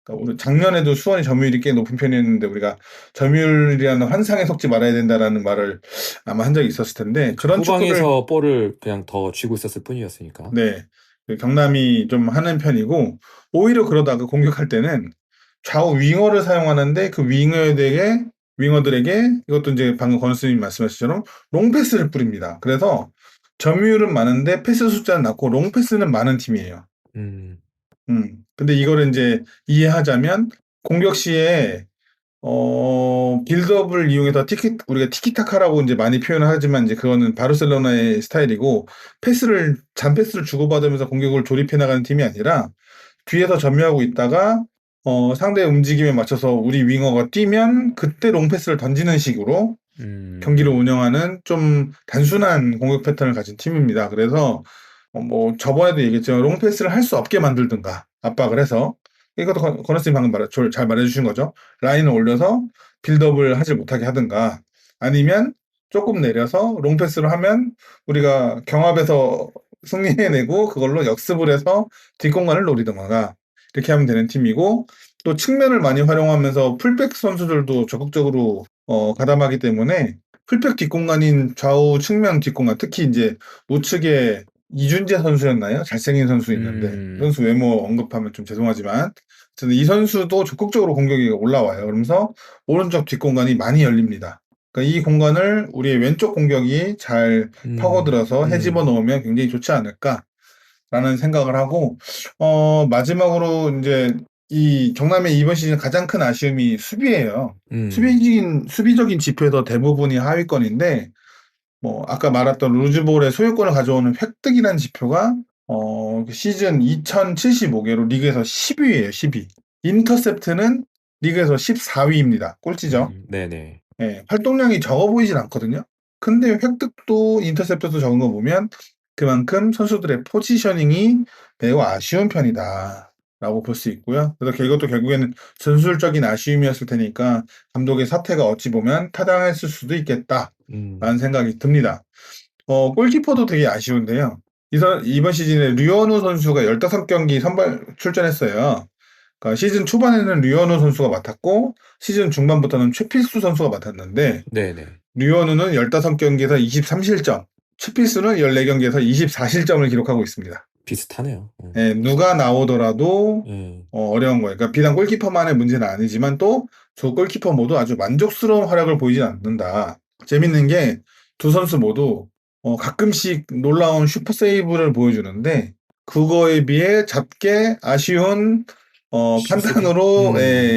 그러니까 우리 작년에도 수원이 점유율이 꽤 높은 편이었는데 우리가 점유율이라는 환상에 속지 말아야 된다라는 말을 아마 한 적이 있었을 텐데 그런 축구를 후방에서 볼을 그냥 더 쥐고 있었을 뿐이었으니까. 네, 그 경남이 좀 하는 편이고 오히려 그러다가 공격할 때는 좌우 윙어를 사용하는데 그 윙어들에게 이것도 이제 방금 권수님 말씀하신 것처럼 롱패스를 뿌립니다. 그래서 점유율은 많은데 패스 숫자는 낮고 롱패스는 많은 팀이에요. 근데 이거를 이제 이해하자면 공격 시에 빌드업을 이용해서 우리가 티키타카라고 이제 많이 표현을 하지만 이제 그거는 바르셀로나의 스타일이고 잔패스를 주고받으면서 공격을 조립해 나가는 팀이 아니라 뒤에서 점유하고 있다가 상대의 움직임에 맞춰서 우리 윙어가 뛰면 그때 롱패스를 던지는 식으로 경기를 운영하는 좀 단순한 공격 패턴을 가진 팀입니다. 그래서 뭐 저번에도 얘기했지만 롱패스를 할 수 없게 만들든가 압박을 해서 이것도 권호스님 방금 잘 말해주신 거죠. 라인을 올려서 빌드업을 하지 못하게 하든가 아니면 조금 내려서 롱패스를 하면 우리가 경합에서 승리해내고 그걸로 역습을 해서 뒷공간을 노리든가 이렇게 하면 되는 팀이고 또 측면을 많이 활용하면서 풀백 선수들도 적극적으로 가담하기 때문에 풀백 뒷공간인 좌우 측면 뒷공간 특히 이제 우측에 이준재 선수였나요? 잘생긴 선수 있는데 선수 외모 언급하면 좀 죄송하지만 이 선수도 적극적으로 공격이 올라와요. 그러면서 오른쪽 뒷공간이 많이 열립니다. 그러니까 이 공간을 우리의 왼쪽 공격이 잘 파고들어서 헤집어 놓으면 굉장히 좋지 않을까라는 생각을 하고 마지막으로 이제 이 경남의 이번 시즌 가장 큰 아쉬움이 수비예요. 수비적인 지표에서 대부분이 하위권인데 뭐 아까 말했던 루즈볼의 소유권을 가져오는 획득이라는 지표가 시즌 2075개로 리그에서 10위예요. 10위. 인터셉트는 리그에서 14위입니다. 꼴찌죠. 네네. 네, 활동량이 적어 보이진 않거든요. 근데 획득도 인터셉트도 적은 거 보면 그만큼 선수들의 포지셔닝이 매우 아쉬운 편이다. 라고 볼 수 있고요. 그래서 이것도 결국에는 전술적인 아쉬움이었을 테니까 감독의 사태가 어찌 보면 타당했을 수도 있겠다. 라는 생각이 듭니다. 골키퍼도 되게 아쉬운데요. 이번 시즌에 류현우 선수가 15경기 선발 출전했어요. 그러니까 시즌 초반에는 류현우 선수가 맡았고 시즌 중반부터는 최필수 선수가 맡았는데 네네. 류현우는 15경기에서 23실점, 최필수는 14경기에서 24실점을 기록하고 있습니다. 비슷하네요. 네, 누가 나오더라도 어려운 거예요. 그러니까 비단 골키퍼만의 문제는 아니지만 또 두 골키퍼 모두 아주 만족스러운 활약을 보이지 않는다. 재밌는 게 두 선수 모두 가끔씩 놀라운 슈퍼 세이브를 보여주는데 그거에 비해 작게 아쉬운 판단으로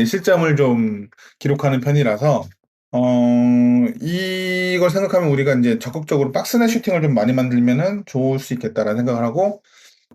실점을 좀 기록하는 편이라서 이걸 생각하면 우리가 이제 적극적으로 박스내 슈팅을 좀 많이 만들면은 좋을 수 있겠다라는 생각을 하고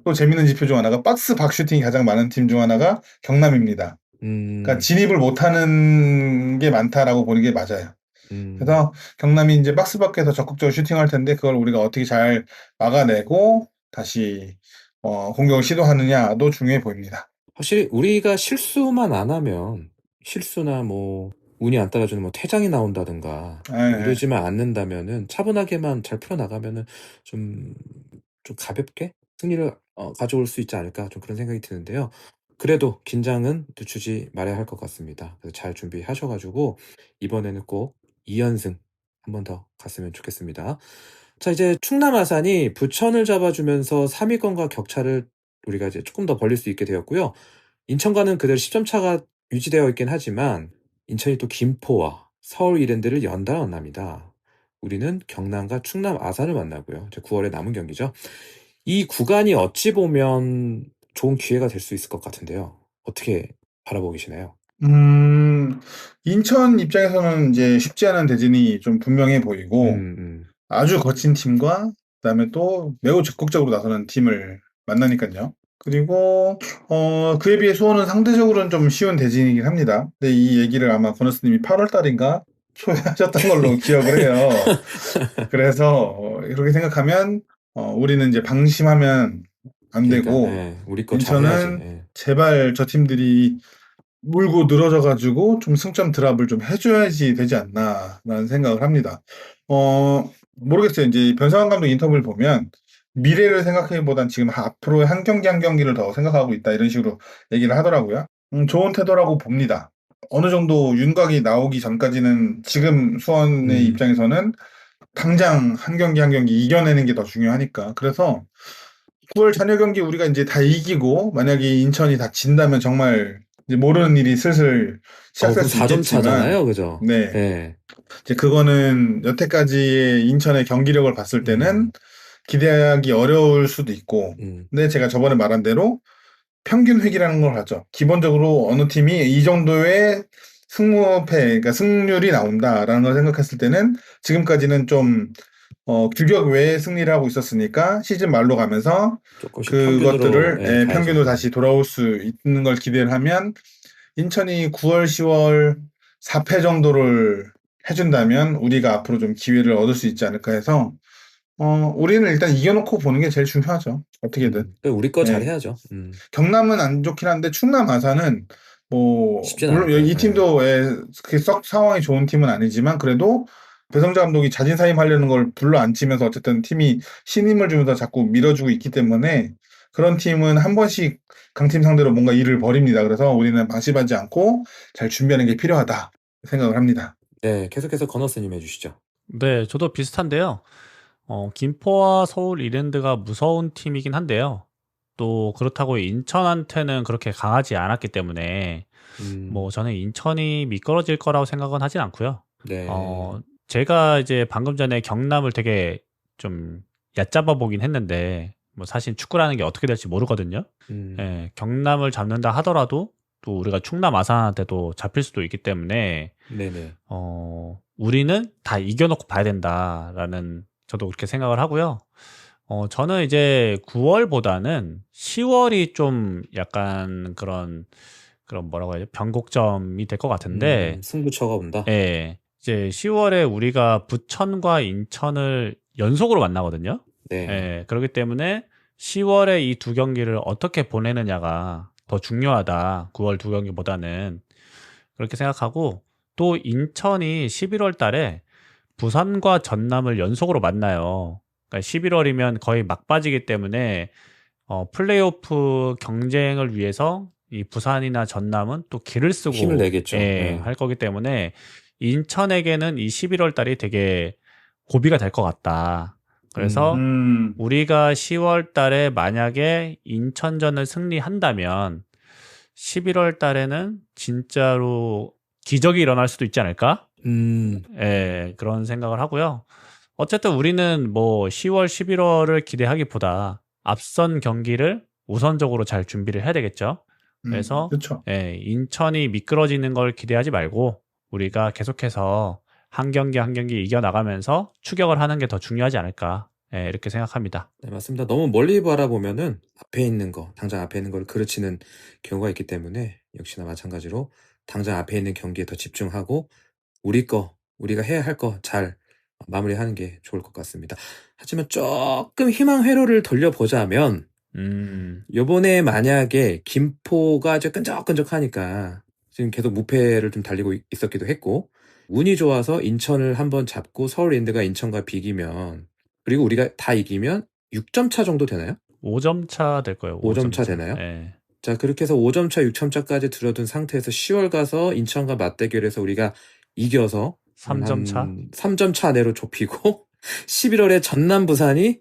또 재밌는 지표 중 하나가 박스 밖 슈팅이 가장 많은 팀 중 하나가 경남입니다. 그러니까 진입을 못하는 게 많다라고 보는 게 맞아요. 그래서 경남이 이제 박스 밖에서 적극적으로 슈팅할 텐데 그걸 우리가 어떻게 잘 막아내고 다시 공격을 시도하느냐도 중요해 보입니다. 확실히 우리가 실수만 안 하면 실수나 뭐 운이 안 따라주는 뭐 퇴장이 나온다든가 이러지만 않는다면은 차분하게만 잘 풀어나가면은 좀 가볍게 승리를 가져올 수 있지 않을까 좀 그런 생각이 드는데요. 그래도 긴장은 늦추지 말아야 할 것 같습니다. 그래서 잘 준비하셔가지고 이번에는 꼭 2연승 한 번 더 갔으면 좋겠습니다. 자, 이제 충남 아산이 부천을 잡아주면서 3위권과 격차를 우리가 이제 조금 더 벌릴 수 있게 되었고요. 인천과는 그대로 10점 차가 유지되어 있긴 하지만 인천이 또 김포와 서울 이랜드를 연달아 만납니다. 우리는 경남과 충남 아산을 만나고요. 이제 9월에 남은 경기죠. 이 구간이 어찌 보면 좋은 기회가 될 수 있을 것 같은데요. 어떻게 바라보고 계시나요? 인천 입장에서는 이제 쉽지 않은 대진이 좀 분명해 보이고 아주 거친 팀과 그다음에 또 매우 적극적으로 나서는 팀을 만나니까요. 그리고 그에 비해 수원은 상대적으로는 좀 쉬운 대진이긴 합니다. 근데 이 얘기를 아마 권호스님이 8월 달인가 초에 하셨던 걸로 기억을 해요. 그래서 이렇게 생각하면 우리는 이제 방심하면 안 되고 우리 거 인천은 잘해야지. 제발 저 팀들이 물고 늘어져 가지고 좀 승점 드랍을 좀 해줘야지 되지 않나라는 생각을 합니다. 모르겠어요. 이제 변상환 감독 인터뷰를 보면 미래를 생각하기보단 지금 앞으로의 한 경기 한 경기를 더 생각하고 있다 이런 식으로 얘기를 하더라고요. 좋은 태도라고 봅니다. 어느 정도 윤곽이 나오기 전까지는 지금 수원의 입장에서는 당장 한 경기 한 경기 이겨내는 게 더 중요하니까. 그래서 9월 잔여 경기 우리가 이제 다 이기고 만약에 인천이 다 진다면 정말 이제 모르는 일이 슬슬 시작될 수 4점 있겠지만, 차잖아요, 그죠? 네. 네. 이제 그거는 여태까지의 인천의 경기력을 봤을 때는 기대하기 어려울 수도 있고, 근데 제가 저번에 말한 대로 평균 획이라는 걸 하죠. 기본적으로 어느 팀이 이 정도의 승무패, 그러니까 승률이 나온다라는 걸 생각했을 때는 지금까지는 좀 규격 외의 승리를 하고 있었으니까 시즌 말로 가면서 그것들을 평균으로 다시 돌아올 수 있는 걸 기대를 하면 인천이 9월, 10월 4패 정도를 해준다면 우리가 앞으로 좀 기회를 얻을 수 있지 않을까 해서 우리는 일단 이겨놓고 보는 게 제일 중요하죠. 어떻게든. 우리 거 잘해야죠. 경남은 안 좋긴 한데 충남 아산은 물론 이 팀도 썩 상황이 좋은 팀은 아니지만 그래도 배성재 감독이 자진사임하려는 걸 불러 앉히면서 어쨌든 팀이 신임을 주면서 자꾸 밀어주고 있기 때문에 그런 팀은 한 번씩 강팀 상대로 뭔가 일을 벌입니다. 그래서 우리는 방심하지 않고 잘 준비하는 게 필요하다 생각을 합니다. 네, 계속해서 건너스님 해주시죠. 네, 저도 비슷한데요. 김포와 서울 이랜드가 무서운 팀이긴 한데요. 또 그렇다고 인천한테는 그렇게 강하지 않았기 때문에 뭐 저는 인천이 미끄러질 거라고 생각은 하진 않고요. 네. 제가 이제 방금 전에 경남을 되게 좀 얕잡아 보긴 했는데 뭐 사실 축구라는 게 어떻게 될지 모르거든요. 예, 경남을 잡는다 하더라도 또 우리가 충남 아산한테도 잡힐 수도 있기 때문에 네네. 우리는 다 이겨놓고 봐야 된다라는 저도 그렇게 생각을 하고요. 저는 이제 9월보다는 10월이 좀 약간 그런 뭐라고 해야죠? 변곡점이 될 것 같은데. 승부처가 온다? 예. 이제 10월에 우리가 부천과 인천을 연속으로 만나거든요. 네. 예. 그렇기 때문에 10월에 이 두 경기를 어떻게 보내느냐가 더 중요하다. 9월 두 경기보다는. 그렇게 생각하고 또 인천이 11월 달에 부산과 전남을 연속으로 만나요. 그러니까 11월이면 거의 막바지기 때문에 플레이오프 경쟁을 위해서 이 부산이나 전남은 또 기를 쓰고 힘을 내겠죠. 할 거기 때문에 인천에게는 이 11월 달이 되게 고비가 될 것 같다. 그래서 우리가 10월 달에 만약에 인천전을 승리한다면 11월 달에는 진짜로 기적이 일어날 수도 있지 않을까? 예, 그런 생각을 하고요. 어쨌든 우리는 뭐 10월, 11월을 기대하기보다 앞선 경기를 우선적으로 잘 준비를 해야 되겠죠. 그래서 예, 인천이 미끄러지는 걸 기대하지 말고 우리가 계속해서 한 경기 한 경기 이겨나가면서 추격을 하는 게 더 중요하지 않을까. 예, 이렇게 생각합니다. 네, 맞습니다. 너무 멀리 바라보면은 당장 앞에 있는 걸 그르치는 경우가 있기 때문에 역시나 마찬가지로 당장 앞에 있는 경기에 더 집중하고 우리가 해야 할 거 잘 마무리하는 게 좋을 것 같습니다. 하지만 조금 희망 회로를 돌려보자면 요번에 만약에 김포가 아주 끈적끈적하니까 지금 계속 무패를 좀 달리고 있었기도 했고 운이 좋아서 인천을 한번 잡고 서울랜드가 인천과 비기면 그리고 우리가 다 이기면 6점 차 정도 되나요? 5점 차 될 거예요. 5점 차 되나요? 네. 자, 그렇게 해서 5점 차, 6점 차까지 들어둔 상태에서 10월 가서 인천과 맞대결해서 우리가 이겨서 3점 차? 3점 차 내로 좁히고 11월에 전남 부산이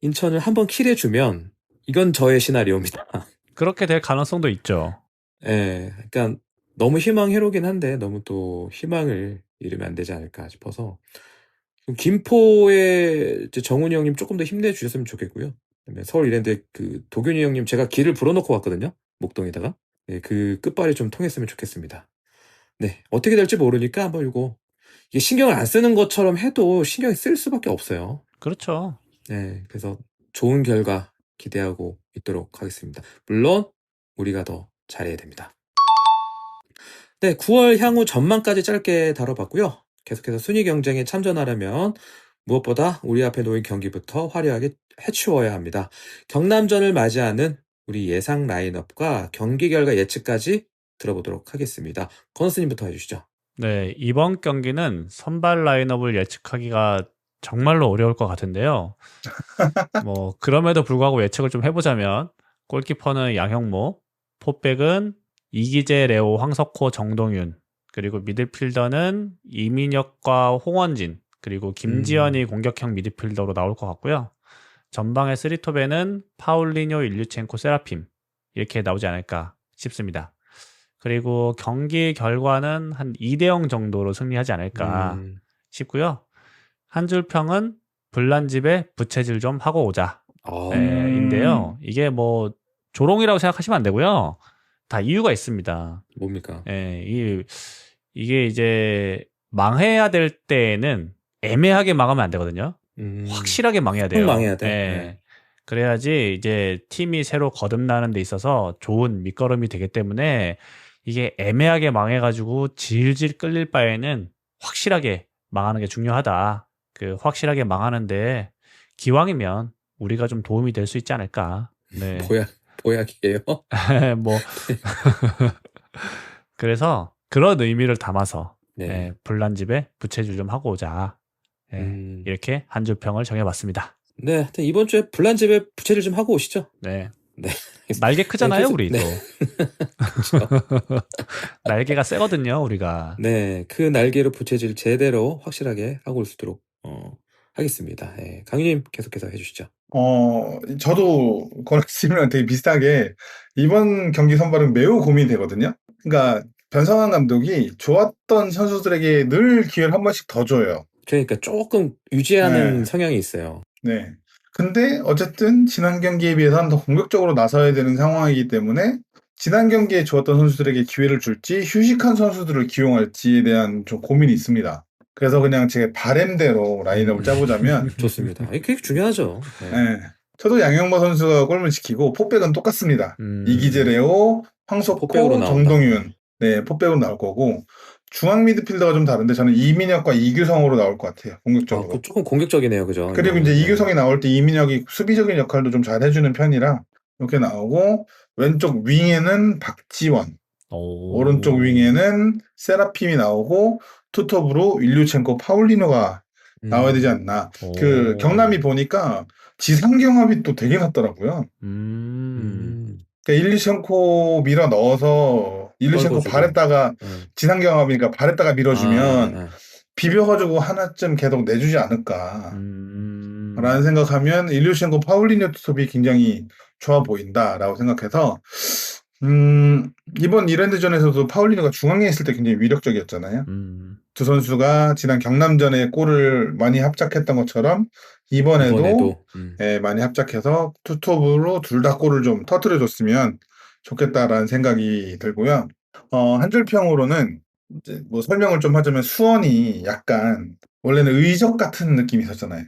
인천을 한번 킬해주면 이건 저의 시나리오입니다. 그렇게 될 가능성도 있죠. 예, 그러니까 너무 희망 회로긴 한데 너무 또 희망을 잃으면 안 되지 않을까 싶어서 김포의 정훈이 형님 조금 더 힘내주셨으면 좋겠고요. 그다음에 서울 이랜드 그 도균이 형님 제가 길을 불어넣고 왔거든요. 목동에다가. 네, 그 끝발이 좀 통했으면 좋겠습니다. 네, 어떻게 될지 모르니까 한번 이게 신경을 안 쓰는 것처럼 해도 신경이 쓸 수밖에 없어요. 그렇죠. 네, 그래서 좋은 결과 기대하고 있도록 하겠습니다. 물론 우리가 더 잘해야 됩니다. 네, 9월 향후 전망까지 짧게 다뤄봤고요. 계속해서 순위 경쟁에 참전하려면 무엇보다 우리 앞에 놓인 경기부터 화려하게 해치워야 합니다. 경남전을 맞이하는 우리 예상 라인업과 경기 결과 예측까지 들어보도록 하겠습니다. 건수님부터 해주시죠. 네, 이번 경기는 선발 라인업을 예측하기가 정말로 어려울 것 같은데요. 그럼에도 불구하고 예측을 좀 해보자면 골키퍼는 양형모, 포백은 이기재, 레오, 황석호, 정동윤, 그리고 미드필더는 이민혁과 홍원진, 그리고 김지현이 공격형 미드필더로 나올 것 같고요. 전방의 쓰리톱에는 파울리뇨, 일류첸코, 세라핌 이렇게 나오지 않을까 싶습니다. 그리고 경기 결과는 한 2대0 정도로 승리하지 않을까 싶고요. 한 줄 평은 불난집에 부채질 좀 하고 오자. 인데요. 이게 뭐 조롱이라고 생각하시면 안 되고요. 다 이유가 있습니다. 뭡니까? 이게 이제 망해야 될 때에는 애매하게 망하면 안 되거든요. 확실하게 망해야 돼요. 망해야 돼. 그래야지 이제 팀이 새로 거듭나는 데 있어서 좋은 밑거름이 되기 때문에 이게 애매하게 망해가지고 질질 끌릴 바에는 확실하게 망하는 게 중요하다. 그 확실하게 망하는데 기왕이면 우리가 좀 도움이 될 수 있지 않을까. 네. 보약이에요? 뭐 그래서 그런 의미를 담아서 불난집에 부채질 좀 하고 오자. 이렇게 한 줄 평을 정해봤습니다. 네, 하여튼 이번 주에 불난집에 부채질 좀 하고 오시죠. 네. 날개 크잖아요, 우리 또. 그렇죠. 날개가 세거든요, 우리가. 네, 그 날개로 부채질 제대로 확실하게 하고 올 수 있도록 하겠습니다. 강유님 계속해서 해주시죠. 저도 권학님이랑 되게 비슷하게 이번 경기 선발은 매우 고민이 되거든요. 그러니까 변성환 감독이 좋았던 선수들에게 늘 기회를 한 번씩 더 줘요. 그러니까 조금 유지하는 성향이 있어요. 네. 근데 어쨌든 지난 경기에 비해서는 더 공격적으로 나서야 되는 상황이기 때문에 지난 경기에 좋았던 선수들에게 기회를 줄지 휴식한 선수들을 기용할지에 대한 좀 고민이 있습니다. 그래서 그냥 제 바램대로 라인업을 짜보자면 좋습니다. 그게 중요하죠. 네. 저도 양형모 선수가 골문 지키고 포백은 똑같습니다. 이기재, 레오, 황석호, 정동윤. 네, 포백으로 나올 거고 중앙 미드필더가 좀 다른데 저는 이민혁과 이규성으로 나올 것 같아요. 공격적으로. 조금 공격적이네요. 그죠? 그리고 이제 이규성이 나올 때 이민혁이 수비적인 역할도 좀 잘 해주는 편이라 이렇게 나오고 왼쪽 윙에는 박지원, 오른쪽 윙에는 세라핌이 나오고 투톱으로 일류첸코, 파울리노가 나와야 되지 않나. 그 경남이 보니까 지상 경합이 또 되게 낮더라고요. 그러니까 일류첸코 밀어 넣어서 일류첸코 발에다가 지상 경합이니까 발에다가 밀어주면 비벼가지고 하나쯤 계속 내주지 않을까 라는 생각하면 일류첸코, 파울리노 투톱이 굉장히 좋아 보인다라고 생각해서 이번 이랜드전에서도 파울리노가 중앙에 있을 때 굉장히 위력적이었잖아요. 두 선수가 지난 경남전에 골을 많이 합작했던 것처럼 이번에도 많이 합작해서 투톱으로 둘 다 골을 좀 터뜨려줬으면 좋겠다라는 생각이 들고요. 한 줄 평으로는 이제 뭐 설명을 좀 하자면 수원이 약간 원래는 의적 같은 느낌이 있었잖아요.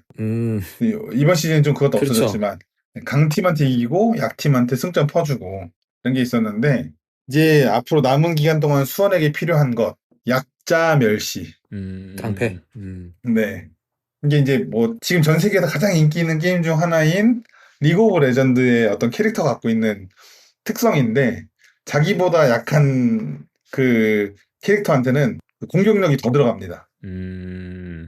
이번 시즌은 좀 그것도 그렇죠. 없어졌지만 강팀한테 이기고 약팀한테 승점 퍼주고 이런 게 있었는데 이제 앞으로 남은 기간 동안 수원에게 필요한 것 약자 멸시. 깡패. 네. 이게 이제 뭐 지금 전 세계에서 가장 인기 있는 게임 중 하나인 리그 오브 레전드의 어떤 캐릭터 갖고 있는 특성인데 자기보다 약한 그 캐릭터한테는 공격력이 더 들어갑니다.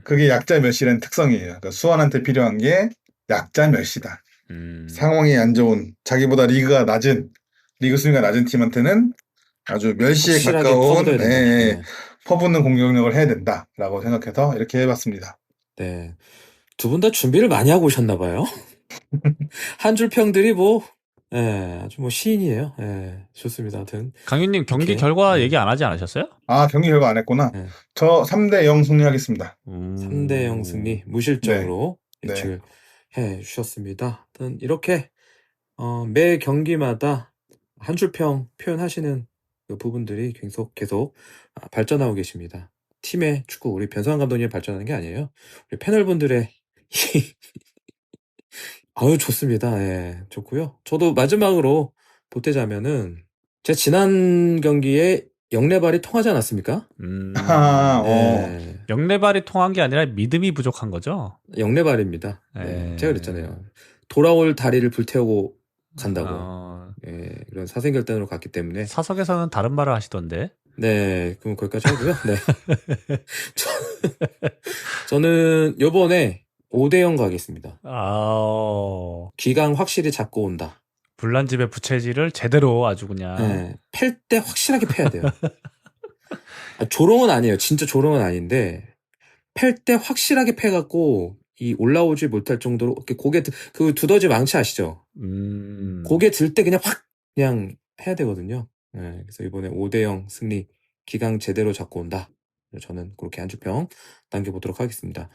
그게 약자 멸시라는 특성이에요. 그러니까 수원한테 필요한 게 약자 멸시다. 상황이 안 좋은 자기보다 리그 순위가 낮은 팀한테는 아주 멸시에 가까운 퍼붓는 공격력을 해야 된다라고 생각해서 이렇게 해봤습니다. 네, 두 분 다 준비를 많이 하고 오셨나 봐요. 한 줄 평들이 아주 시인이에요. 좋습니다. 하여튼 강윤님 경기 결과 얘기 안 하지 않으셨어요? 경기 결과 안 했구나. 저 3대0 승리하겠습니다. 3대0 승리 무실점으로 예측을 해주셨습니다. 하여튼 이렇게 매 경기마다 한 줄 평 표현하시는 그 부분들이 계속 발전하고 계십니다. 팀의 축구, 우리 변성환 감독님이 발전하는 게 아니에요. 우리 패널분들의 아유, 좋습니다. 좋고요. 저도 마지막으로 보태자면은 제 지난 경기에 영레발이 통하지 않았습니까? 영레발이 통한 게 아니라 믿음이 부족한 거죠? 영레발입니다. 제가 그랬잖아요. 돌아올 다리를 불태우고 간다고. 이런 사생결단으로 갔기 때문에. 사석에서는 다른 말을 하시던데. 네, 그럼 거기까지 하고요. 네. 저는 요번에 5대0 가겠습니다. 기강 확실히 잡고 온다. 불난집의 부채질을 제대로 아주 그냥. 네, 팰 때 확실하게 패야 돼요. 조롱은 아니에요. 진짜 조롱은 아닌데 팰 때 확실하게 패갖고 이 올라오지 못할 정도로 이렇게 그 두더지 망치 아시죠? 고개 들 때 그냥 확 그냥 해야 되거든요. 네, 그래서 이번에 5대0 승리 기강 제대로 잡고 온다. 저는 그렇게 한 주평 남겨보도록 하겠습니다.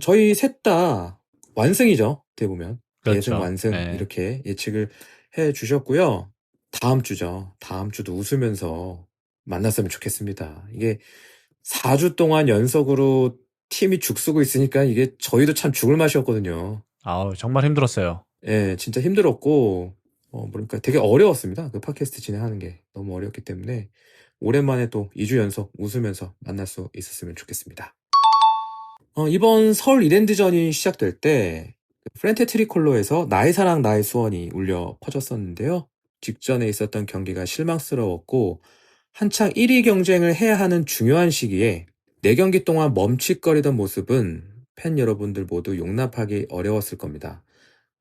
저희 셋 다 완승이죠. 어떻게 보면 그렇죠. 예승 완승 네. 이렇게 예측을 해주셨고요. 다음 주죠. 다음 주도 웃으면서 만났으면 좋겠습니다. 이게 4주 동안 연속으로 팀이 죽쓰고 있으니까 이게 저희도 참 죽을 맛이었거든요. 아우, 정말 힘들었어요. 예, 진짜 힘들었고, 그러니까 되게 어려웠습니다. 그 팟캐스트 진행하는 게 너무 어렵기 때문에 오랜만에 또 2주 연속 웃으면서 만날 수 있었으면 좋겠습니다. 이번 서울 이랜드전이 시작될 때 프렌테 트리콜로에서 나의 사랑 나의 수원이 울려 퍼졌었는데요. 직전에 있었던 경기가 실망스러웠고 한창 1위 경쟁을 해야 하는 중요한 시기에 4경기 동안 멈칫거리던 모습은 팬 여러분들 모두 용납하기 어려웠을 겁니다.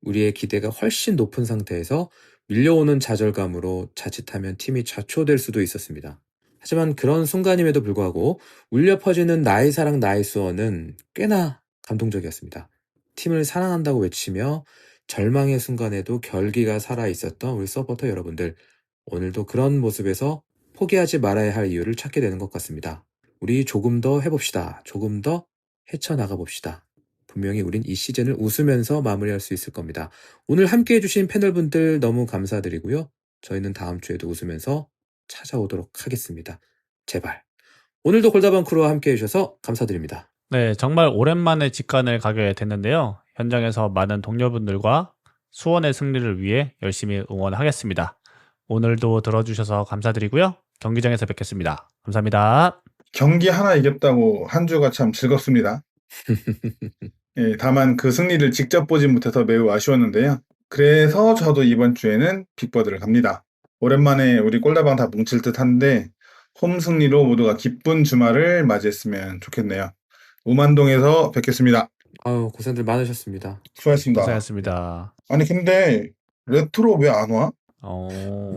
우리의 기대가 훨씬 높은 상태에서 밀려오는 좌절감으로 자칫하면 팀이 좌초될 수도 있었습니다. 하지만 그런 순간임에도 불구하고 울려 퍼지는 나의 사랑 나의 수원은 꽤나 감동적이었습니다. 팀을 사랑한다고 외치며 절망의 순간에도 결기가 살아있었던 우리 서포터 여러분들, 오늘도 그런 모습에서 포기하지 말아야 할 이유를 찾게 되는 것 같습니다. 우리 조금 더 해봅시다. 조금 더 헤쳐나가 봅시다. 분명히 우린 이 시즌을 웃으면서 마무리할 수 있을 겁니다. 오늘 함께해 주신 패널분들 너무 감사드리고요. 저희는 다음 주에도 웃으면서 찾아오도록 하겠습니다. 제발. 오늘도 골다방 크루와 함께해 주셔서 감사드립니다. 네, 정말 오랜만에 직관을 가게 됐는데요. 현장에서 많은 동료분들과 수원의 승리를 위해 열심히 응원하겠습니다. 오늘도 들어주셔서 감사드리고요. 경기장에서 뵙겠습니다. 감사합니다. 경기 하나 이겼다고 한 주가 참 즐겁습니다. 예, 다만 그 승리를 직접 보지 못해서 매우 아쉬웠는데요. 그래서 저도 이번 주에는 빅버드를 갑니다. 오랜만에 우리 꼴다방 다 뭉칠 듯 한데 홈 승리로 모두가 기쁜 주말을 맞이했으면 좋겠네요. 우만동에서 뵙겠습니다. 아유, 고생들 많으셨습니다. 수고하셨습니다. 고생하셨습니다. 아니 근데 레트로 왜 안 와?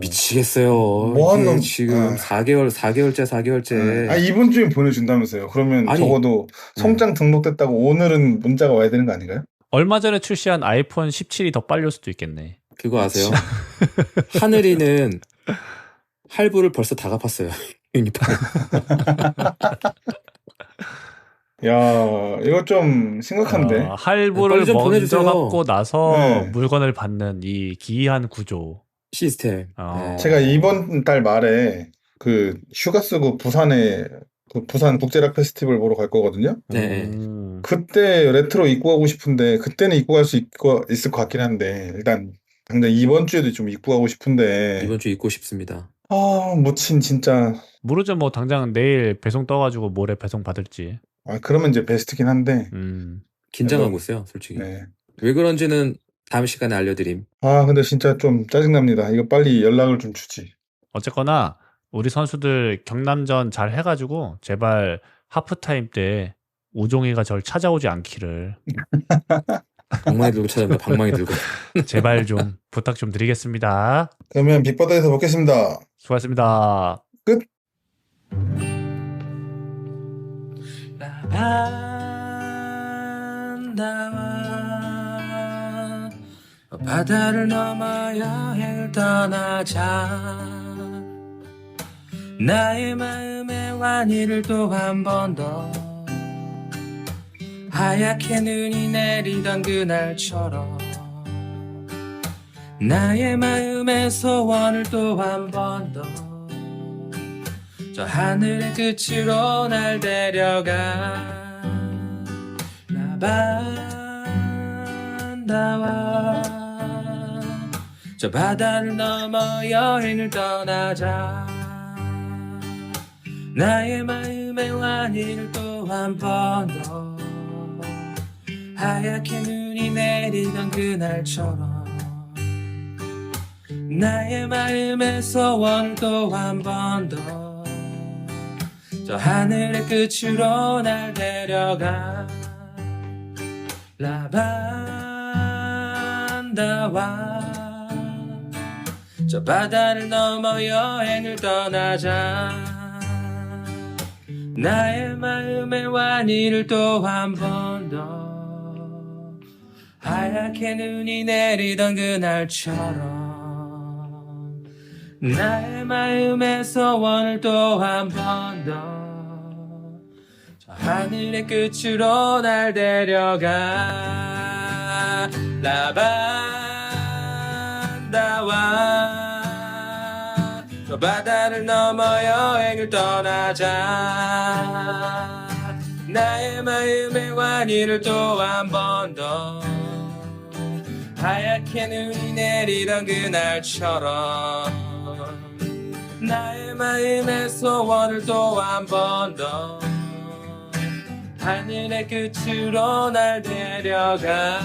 미치겠어요. 뭐한 놈 지금 4개월째. 아, 이번 주에 보내준다면서요. 그러면 아니, 적어도 성장 등록됐다고 오늘은 문자가 와야 되는 거 아닌가요? 얼마 전에 출시한 아이폰 17이 더 빨리 올 수도 있겠네. 그거 아세요? 하늘이는 할부를 벌써 다 갚았어요. 유니폼. 야, 이거 좀 심각한데. 할부를 빨리 좀 먼저 보내주세요. 갚고 나서 네. 물건을 받는 이 기이한 구조. 시스템. 네. 제가 이번 달 말에 그 휴가 쓰고 부산에 그 부산 국제락 페스티벌 보러 갈 거거든요. 네. 그때 레트로 입고 가고 싶은데 그때는 입고 갈 수 있을 것 같긴 한데 일단 당장 이번 주에도 좀 입고 가고 싶은데 이번 주 입고 싶습니다. 아, 무친 진짜. 모르죠. 뭐 당장 내일 배송 떠가지고 모레 배송 받을지. 아, 그러면 이제 베스트긴 한데. 긴장하고 있어요, 솔직히. 네. 왜 그런지는 다음 시간에 알려드림. 아, 근데 진짜 좀 짜증납니다. 이거 빨리 연락을 좀 주지. 어쨌거나 우리 선수들 경남전 잘 해가지고 제발 하프타임 때 우종이가 절 찾아오지 않기를 방망이 들고 찾아온다. 방망이 들고. 제발 좀 부탁 좀 드리겠습니다. 그러면 빅바다에서 뵙겠습니다. 수고하셨습니다. 끝. 바다를 넘어 여행을 떠나자. 나의 마음의 완이를 또 한 번 더 하얗게 눈이 내리던 그날처럼 나의 마음의 소원을 또 한 번 더 저 하늘의 끝으로 날 데려가. 나반다와 저 바다를 넘어 여행을 떠나자. 나의 마음의 완이를 또 한 번 더 하얗게 눈이 내리던 그날처럼 나의 마음의 소원 또 한 번 더 저 하늘의 끝으로 날 데려가. 라반다와 저 바다를 넘어 여행을 떠나자. 나의 마음의 완이를 또 한 번 더 하얗게 눈이 내리던 그날처럼 나의 마음의 소원을 또 한 번 더 저 하늘의 끝으로 날 데려가. 라반다와 저 바다를 넘어 여행을 떠나자. 나의 마음의 완이를 또 한 번 더 하얗게 눈이 내리던 그날처럼 나의 마음의 소원을 또 한 번 더 하늘의 끝으로 날 데려가.